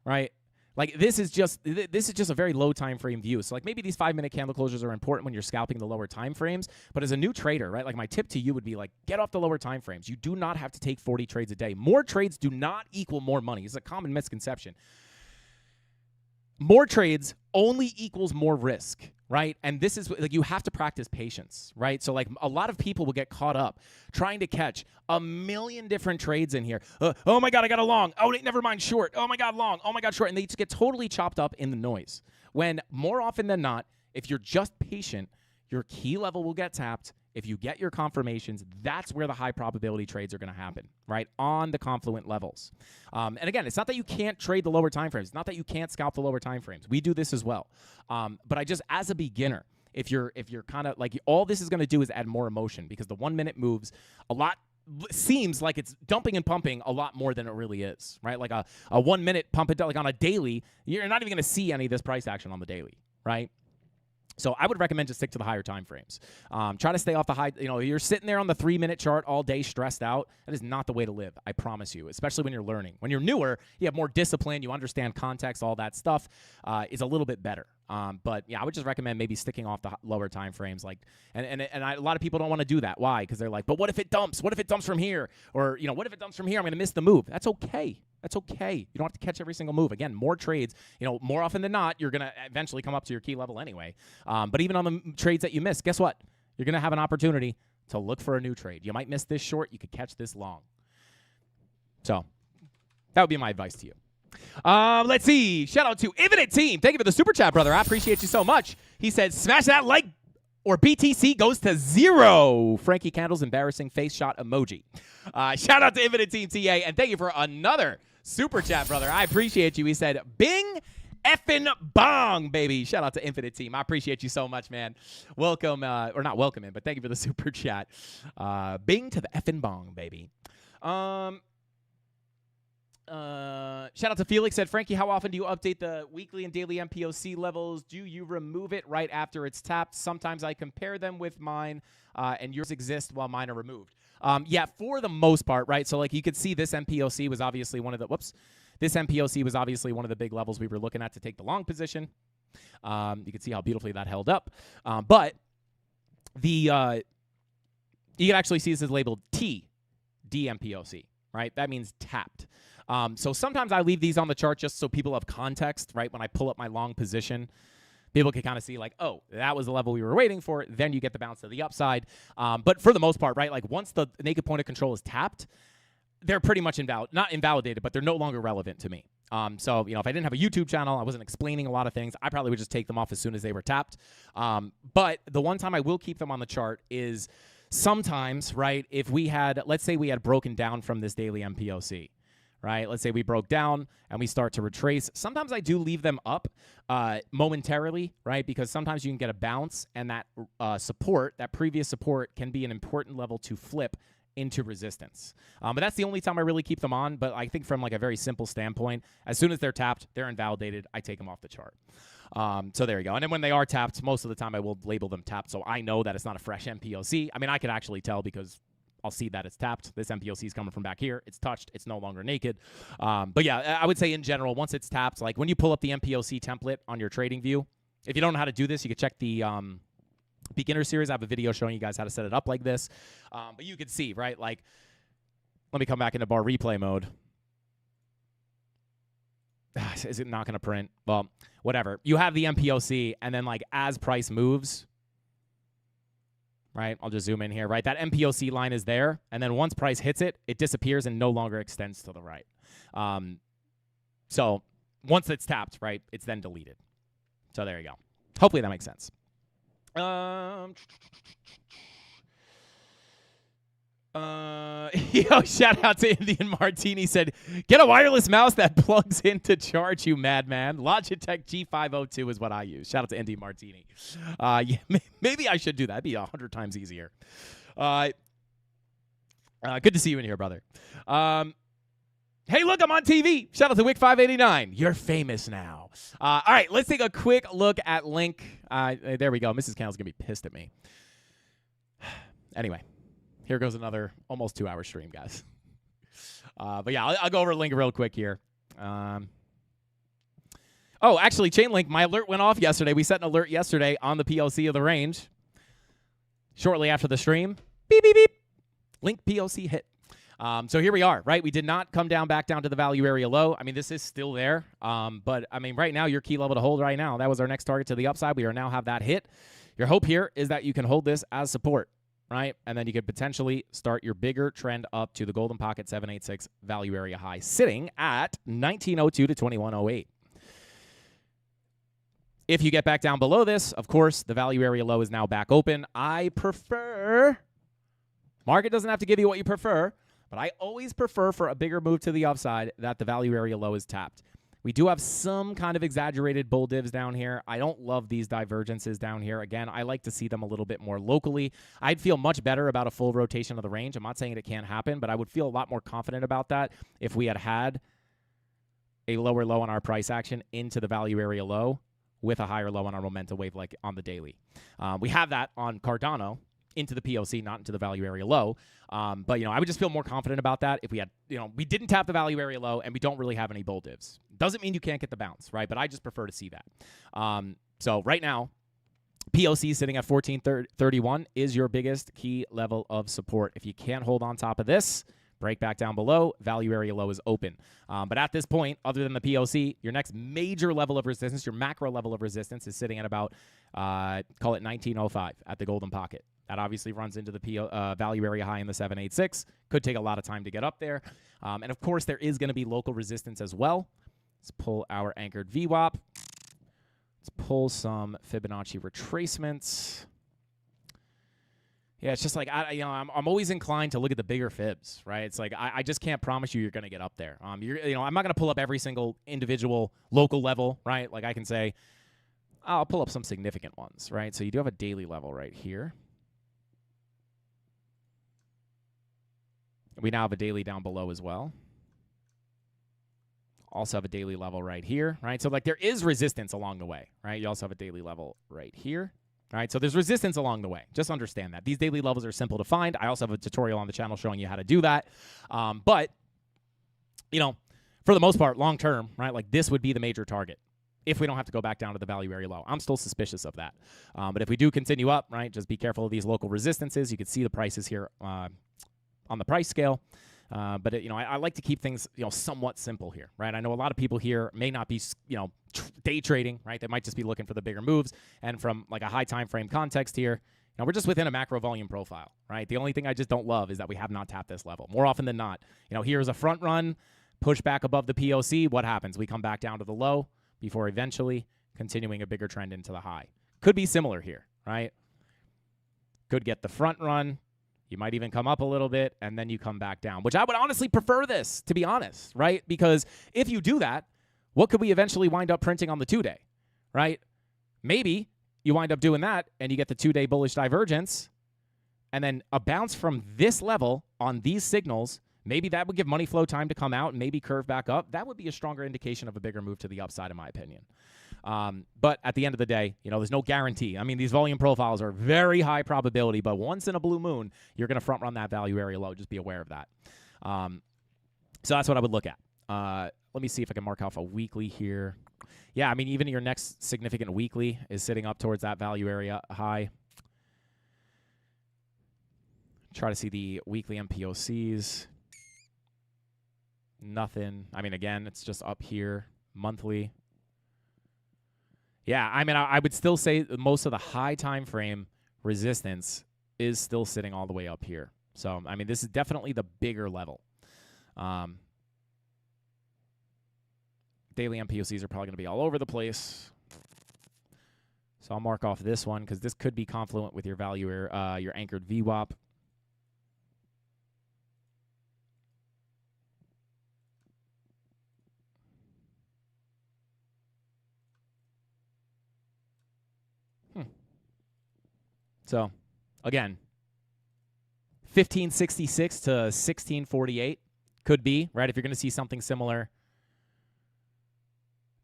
Speaker 5: right? Like, this is just a very low time frame view. So, like, maybe these 5-minute candle closures are important when you're scalping the lower time frames. But as a new trader, right, like, my tip to you would be, like, get off the lower time frames. You do not have to take 40 trades a day. More trades do not equal more money. It's a common misconception. More trades only equals more risk, right? And this is, like, you have to practice patience, right? So, like, a lot of people will get caught up trying to catch a million different trades in here. Oh my God, I got a long. Oh, never mind, short. Oh my God, long. Oh my God, short. And they just get totally chopped up in the noise. When more often than not, if you're just patient, your key level will get tapped. If you get your confirmations, that's where the high probability trades are going to happen, right? On the confluent levels. And again, it's not that you can't trade the lower time frames. It's not that you can't scalp the lower time frames. We do this as well. But I just, as a beginner, if you're kind of like, all this is going to do is add more emotion, because the 1 minute moves a lot, seems like it's dumping and pumping a lot more than it really is, right? Like a 1 minute pump it, like on a daily, you're not even going to see any of this price action on the daily, right? So I would recommend just stick to the higher time frames. Try to stay off the high. You're sitting there on the 3-minute chart all day stressed out. That is not the way to live. I promise you, especially when you're learning. When you're newer, you have more discipline. You understand context. All that stuff is a little bit better. But yeah, I would just recommend maybe sticking off the lower time frames. Like, a lot of people don't want to do that. Why? Because they're like, but what if it dumps? What if it dumps from here? Or, what if it dumps from here? I'm going to miss the move. That's okay. That's okay. You don't have to catch every single move. Again, more trades, more often than not, you're going to eventually come up to your key level anyway. But even on the trades that you miss, guess what? You're going to have an opportunity to look for a new trade. You might miss this short. You could catch this long. So that would be my advice to you. Let's see. Shout out to Infinite Team. Thank you for the super chat, brother. I appreciate you so much. He said, smash that like or BTC goes to 0. Frankie Candle's embarrassing face shot emoji. Shout out to Infinite Team TA. And thank you for another super chat, brother. I appreciate you. He said, Bing effing bong, baby. Shout out to Infinite Team. I appreciate you so much, man. Welcome, or not welcome in, but thank you for the super chat. Bing to the effing bong, baby. Shout out to Felix. Said, Frankie, how often do you update the weekly and daily MPOC levels? Do you remove it right after it's tapped? Sometimes I compare them with mine, and yours exist while mine are removed. Yeah, for the most part, right? So, like, you could see this MPOC was obviously one of the, this MPOC was obviously one of the big levels we were looking at to take the long position. You can see how beautifully that held up. But you can actually see this is labeled T, DMPOC, right? That means tapped. So sometimes I leave these on the chart just so people have context, right? When I pull up my long position, people can kind of see like, oh, that was the level we were waiting for. Then you get the bounce to the upside. But for the most part, right, like once the naked point of control is tapped, they're pretty much not invalidated, but they're no longer relevant to me. So, if I didn't have a YouTube channel, I wasn't explaining a lot of things, I probably would just take them off as soon as they were tapped. But the one time I will keep them on the chart is sometimes, right, if we had, let's say we had broken down from this daily MPOC. Right? Let's say we broke down and we start to retrace. Sometimes I do leave them up momentarily, right? Because sometimes you can get a bounce and that support, that previous support can be an important level to flip into resistance. But that's the only time I really keep them on. But I think from like a very simple standpoint, as soon as they're tapped, they're invalidated, I take them off the chart. So there you go. And then when they are tapped, most of the time I will label them tapped so I know that it's not a fresh MPOC. I mean, I could actually tell because I'll see that it's tapped. This MPOC is coming from back here. It's touched. It's no longer naked. But yeah, I would say in general, once it's tapped, like when you pull up the MPOC template on your trading view, if you don't know how to do this, you can check the beginner series. I have a video showing you guys how to set it up like this. But you can see, right? Like, let me come back into bar replay mode. Is it not going to print? Well, whatever. You have the MPOC, and then like as price moves, right? I'll just zoom in here, right? That MPOC line is there, and then once price hits it, it disappears and no longer extends to the right. So once it's tapped, right, it's then deleted. So there you go. Hopefully that makes sense. Yo, shout out to Indian Martini. Said, get a wireless mouse that plugs in to charge, you madman. Logitech G502 is what I use. Shout out to Indian Martini. Yeah, maybe I should do that. That'd be 100 times easier. Good to see you in here, brother. Hey, look, I'm on TV. Shout out to Wick589. You're famous now. All right, let's take a quick look at Link. There we go. Mrs. Cannell's going to be pissed at me. Anyway. Here goes another almost 2-hour stream, guys. But yeah, I'll go over Link real quick here. Oh, actually, Chainlink, my alert went off yesterday. We set an alert yesterday on the POC of the range. Shortly after the stream, beep, beep, beep. Link POC hit. So here we are, right? We did not come back down to the value area low. I mean, this is still there. But, I mean, right now, your key level to hold right now, that was our next target to the upside. We are now have that hit. Your hope here is that you can hold this as support. Right? And then you could potentially start your bigger trend up to the Golden Pocket 786 value area high, sitting at 1902 to 2108. If you get back down below this, of course, the value area low is now back open. I prefer, market doesn't have to give you what you prefer, but I always prefer for a bigger move to the upside that the value area low is tapped. We do have some kind of exaggerated bull divs down here. I don't love these divergences down here. Again, I like to see them a little bit more locally. I'd feel much better about a full rotation of the range. I'm not saying it can't happen, but I would feel a lot more confident about that if we had a lower low on our price action into the value area low with a higher low on our momentum wave like on the daily. We have that on Cardano into the POC, not into the value area low. But, I would just feel more confident about that if we had, we didn't tap the value area low and we don't really have any bull divs. Doesn't mean you can't get the bounce, right? But I just prefer to see that. So right now, POC sitting at 1431 is your biggest key level of support. If you can't hold on top of this, break back down below, value area low is open. But at this point, other than the POC, your next major level of resistance, your macro level of resistance is sitting at about, call it 1905 at the Golden Pocket. That obviously runs into the value area high in the 786. Could take a lot of time to get up there. And, of course, there is going to be local resistance as well. Let's pull our anchored VWAP. Let's pull some Fibonacci retracements. Yeah, it's just like I'm always inclined to look at the bigger fibs, right? It's like I just can't promise you're going to get up there. I'm not going to pull up every single individual local level, right? Like I can say, I'll pull up some significant ones, right? So you do have a daily level right here. We now have a daily down below as well. Also have a daily level right here, right? So like there is resistance along the way, right? You also have a daily level right here. All right, so there's resistance along the way. Just understand that. These daily levels are simple to find. I also have a tutorial on the channel showing you how to do that. But, for the most part, long term, right, like this would be the major target if we don't have to go back down to the value area low. I'm still suspicious of that. But if we do continue up, right, just be careful of these local resistances. You can see the prices here on the price scale. But I like to keep things, somewhat simple here, right? I know a lot of people here may not be, day trading, right? They might just be looking for the bigger moves. And from like a high time frame context here, we're just within a macro volume profile, right? The only thing I just don't love is that we have not tapped this level. More often than not, here's a front run, push back above the POC. What happens? We come back down to the low before eventually continuing a bigger trend into the high. Could be similar here, right? Could get the front run. You might even come up a little bit, and then you come back down, which I would honestly prefer this, to be honest, right? Because if you do that, what could we eventually wind up printing on the 2-day, right? Maybe you wind up doing that, and you get the 2-day bullish divergence, and then a bounce from this level on these signals. Maybe that would give money flow time to come out and maybe curve back up. That would be a stronger indication of a bigger move to the upside, in my opinion. But at the end of the day, there's no guarantee. I mean, these volume profiles are very high probability, but once in a blue moon, you're going to front run that value area low. Just be aware of that. So that's what I would look at. Let me see if I can mark off a weekly here. Yeah, I mean, even your next significant weekly is sitting up towards that value area high. Try to see the weekly MPOCs. Nothing. I mean, again, it's just up here. Monthly. Yeah, I mean, I would still say most of the high time frame resistance is still sitting all the way up here. So, I mean, this is definitely the bigger level. Daily MPOCs are probably going to be all over the place. So I'll mark off this one because this could be confluent with your value, your anchored VWAP. So, again, 1566 to 1648 could be, right? If you're going to see something similar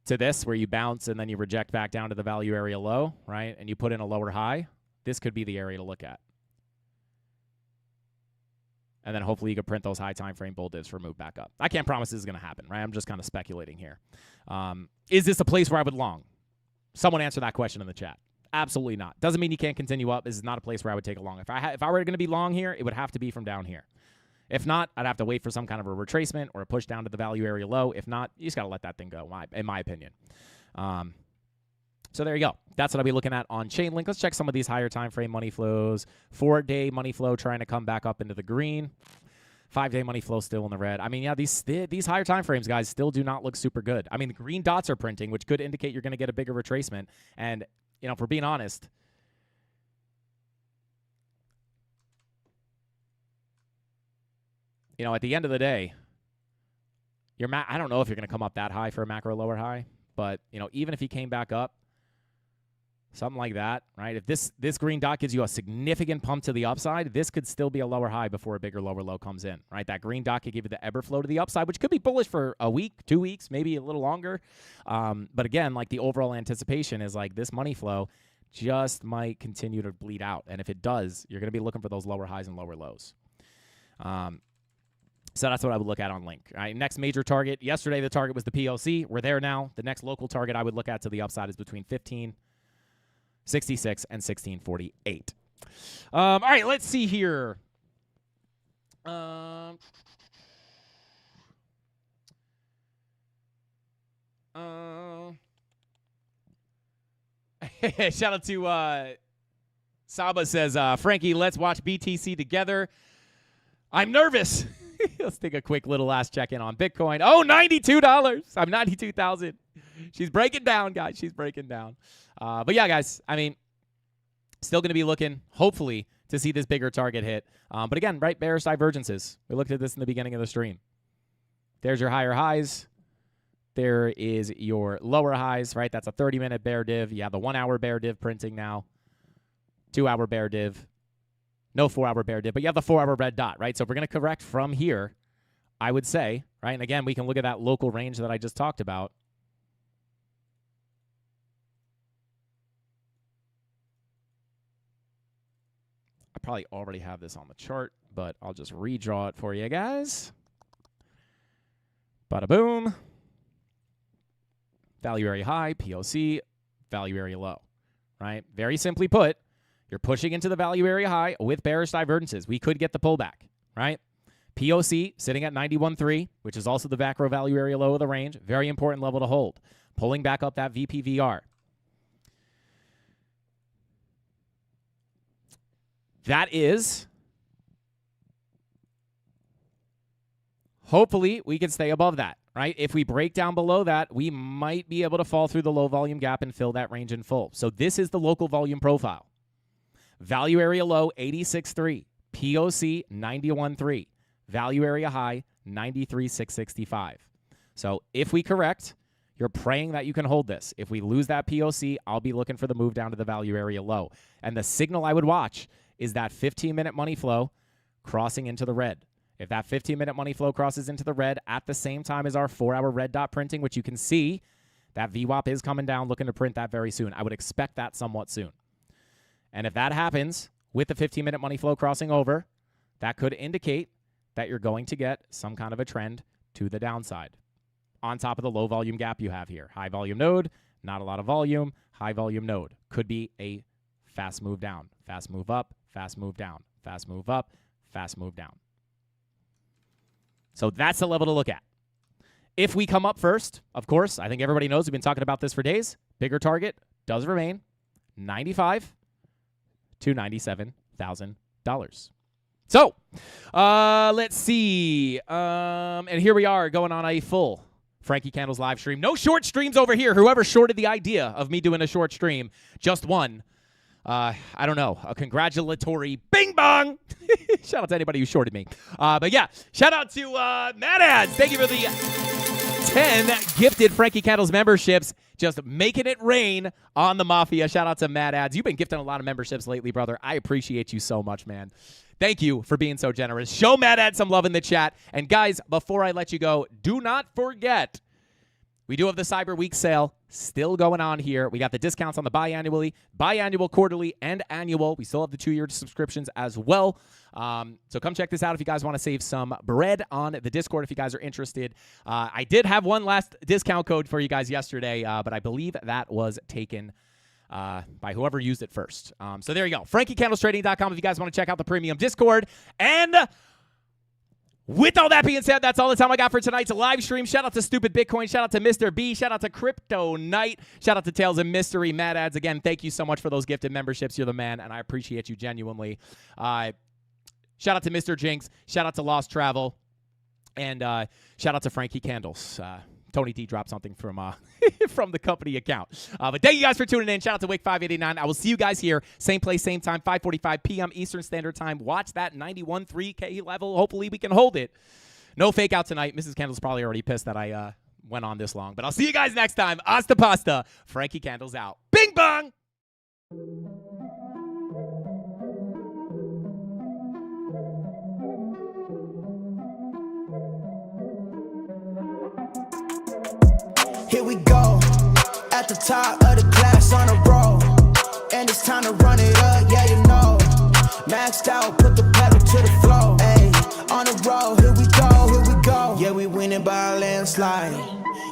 Speaker 5: to this, where you bounce and then you reject back down to the value area low, right? And you put in a lower high, this could be the area to look at. And then hopefully you can print those high time frame bull divs for a move back up. I can't promise this is going to happen, right? I'm just kind of speculating here. Is this a place where I would long? Someone answer that question in the chat. Absolutely not. Doesn't mean you can't continue up. This is not a place where I would take a long. If I were going to be long here, it would have to be from down here. If not, I'd have to wait for some kind of a retracement or a push down to the value area low. If not, you just got to let that thing go, in my opinion. So there you go. That's what I'll be looking at on Chainlink. Let's check some of these higher time frame money flows. 4-day money flow trying to come back up into the green. 5-day money flow still in the red. I mean, yeah, these higher time frames, guys, still do not look super good. I mean, the green dots are printing, which could indicate you're going to get a bigger retracement. And if we're being honest, at the end of the day, I don't know if you're going to come up that high for a macro lower high, but, even if you came back up, something like that, right? If this green dot gives you a significant pump to the upside, this could still be a lower high before a bigger lower low comes in, right? That green dot could give you the Eber flow to the upside, which could be bullish for a week, 2 weeks, maybe a little longer. But again, like the overall anticipation is like this money flow just might continue to bleed out. And if it does, you're going to be looking for those lower highs and lower lows. So that's what I would look at on Link. All right, next major target. Yesterday, the target was the POC. We're there now. The next local target I would look at to the upside is between 1566 and 1648. All right, let's see here. Shout out to Saba says, Frankie, let's watch BTC together. I'm nervous. Let's take a quick little last check-in on Bitcoin. Oh, $92. I'm 92,000. She's breaking down, guys. She's breaking down. But yeah, guys, I mean, still going to be looking, hopefully, to see this bigger target hit. But again, right, bearish divergences. We looked at this in the beginning of the stream. There's your higher highs. There is your lower highs, right? That's a 30-minute bear div. You have the 1-hour bear div printing now. 2-hour bear div. No 4-hour bear div, but you have the 4-hour red dot, right? So if we're going to correct from here, I would say, right? And again, we can look at that local range that I just talked about. I probably already have this on the chart, but I'll just redraw it for you guys. Bada boom. Value area high, POC, value area low, right? Very simply put, you're pushing into the value area high with bearish divergences. We could get the pullback, right? POC sitting at 91.3, which is also the macro value area low of the range. Very important level to hold. Pulling back up that VPVR. That is, hopefully we can stay above that, right? If we break down below that, we might be able to fall through the low volume gap and fill that range in full. So this is the local volume profile. Value area low, 86.3. POC, 91.3. Value area high, 93,665. So if we correct, you're praying that you can hold this. If we lose that POC, I'll be looking for the move down to the value area low. And the signal I would watch is that 15-minute money flow crossing into the red. If that 15-minute money flow crosses into the red at the same time as our 4-hour red dot printing, which you can see, that VWAP is coming down, looking to print that very soon. I would expect that somewhat soon. And if that happens with the 15-minute money flow crossing over, that could indicate that you're going to get some kind of a trend to the downside on top of the low volume gap you have here. High volume node, not a lot of volume. High volume node could be a fast move down, fast move up, fast move down, fast move up, fast move down. So that's the level to look at. If we come up first, of course, I think everybody knows we've been talking about this for days. Bigger target does remain $95,000 to $97,000. So, let's see. And here we are going on a full Frankie Candles live stream. No short streams over here. Whoever shorted the idea of me doing a short stream just won. I don't know, a congratulatory bing bong. Shout out to anybody who shorted me. But yeah, shout out to Mad Ads. Thank you for the 10 gifted Frankie Candles memberships. Just making it rain on the Mafia. Shout out to Mad Ads. You've been gifting a lot of memberships lately, brother. I appreciate you so much, man. Thank you for being so generous. Show Mad Ads some love in the chat. And guys, before I let you go, do not forget, we do have the Cyber Week sale still going on here. We got the discounts on the biannual, quarterly, and annual. We still have the 2-year subscriptions as well. So come check this out if you guys want to save some bread on the Discord if you guys are interested. I did have one last discount code for you guys yesterday, but I believe that was taken by whoever used it first. So there you go. FrankieCandlesTrading.com if you guys want to check out the premium Discord. And with all that being said, that's all the time I got for tonight's live stream. Shout out to Stupid Bitcoin. Shout out to Mr. B. Shout out to Crypto Knight. Shout out to Tales of Mystery. Mad Ads. Again, thank you so much for those gifted memberships. You're the man, and I appreciate you genuinely. Shout out to Mr. Jinx. Shout out to Lost Travel. And shout out to Frankie Candles. Tony D dropped something from from the company account. But thank you guys for tuning in. Shout out to Wick589. I will see you guys here. Same place, same time, 5:45 p.m. Eastern Standard Time. Watch that 91.3K level. Hopefully we can hold it. No fake out tonight. Mrs. Candle's probably already pissed that I went on this long. But I'll see you guys next time. Hasta pasta. Frankie Candles out. Bing bong!
Speaker 4: Here we go, at the top of the class on a roll, and it's time to run it up, yeah you know. Maxed out, put the pedal to the floor, ayy. On the road, here we go, yeah we winning by a landslide.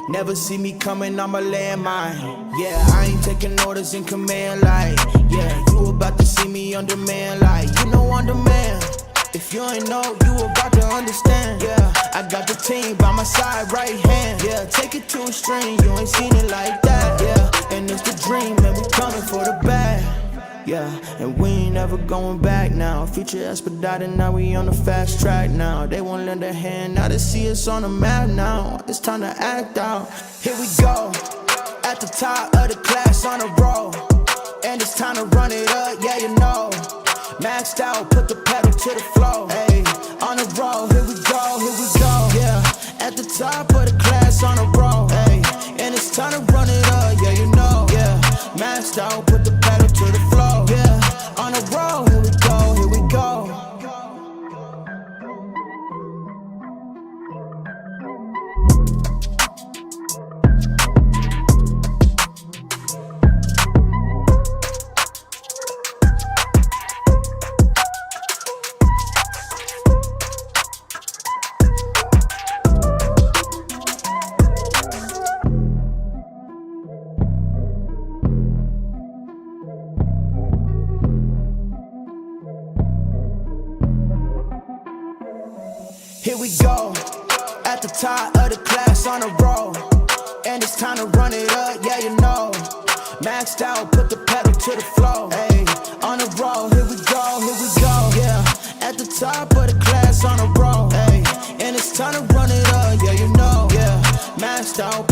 Speaker 4: Never see me coming, I'm a landmine. Yeah, I ain't taking orders in command like, yeah, you about to see me on demand like, you know on demand. If you ain't know, you about to understand. Yeah, I got the team by my side, right hand. Yeah, take it to a string, you ain't seen it like that. Yeah, and it's the dream, and we coming for the bag. Yeah, and we ain't never going back now. Future expedited, now we on the fast track now. They won't lend a hand, now they see us on the map now. It's time to act out. Here we go, at the top of the class on a roll, and it's time to run it up, yeah you know. maxed out, put the pedal to the floor. Hey, on the road, here we go, yeah. At the top of the class on the road, hey, and it's time to run it up, yeah, you know, yeah. Maxed out, put the pedal to the floor, yeah. On the road, here we go, here we go. Here we go, at the top of the class on the road, and it's time to run it up, yeah, you know. Maxed out, put the pedal to the floor, hey, on the road, here we go, yeah. At the top of the class on the road, hey, and it's time to run it up, yeah, you know, yeah. Maxed out,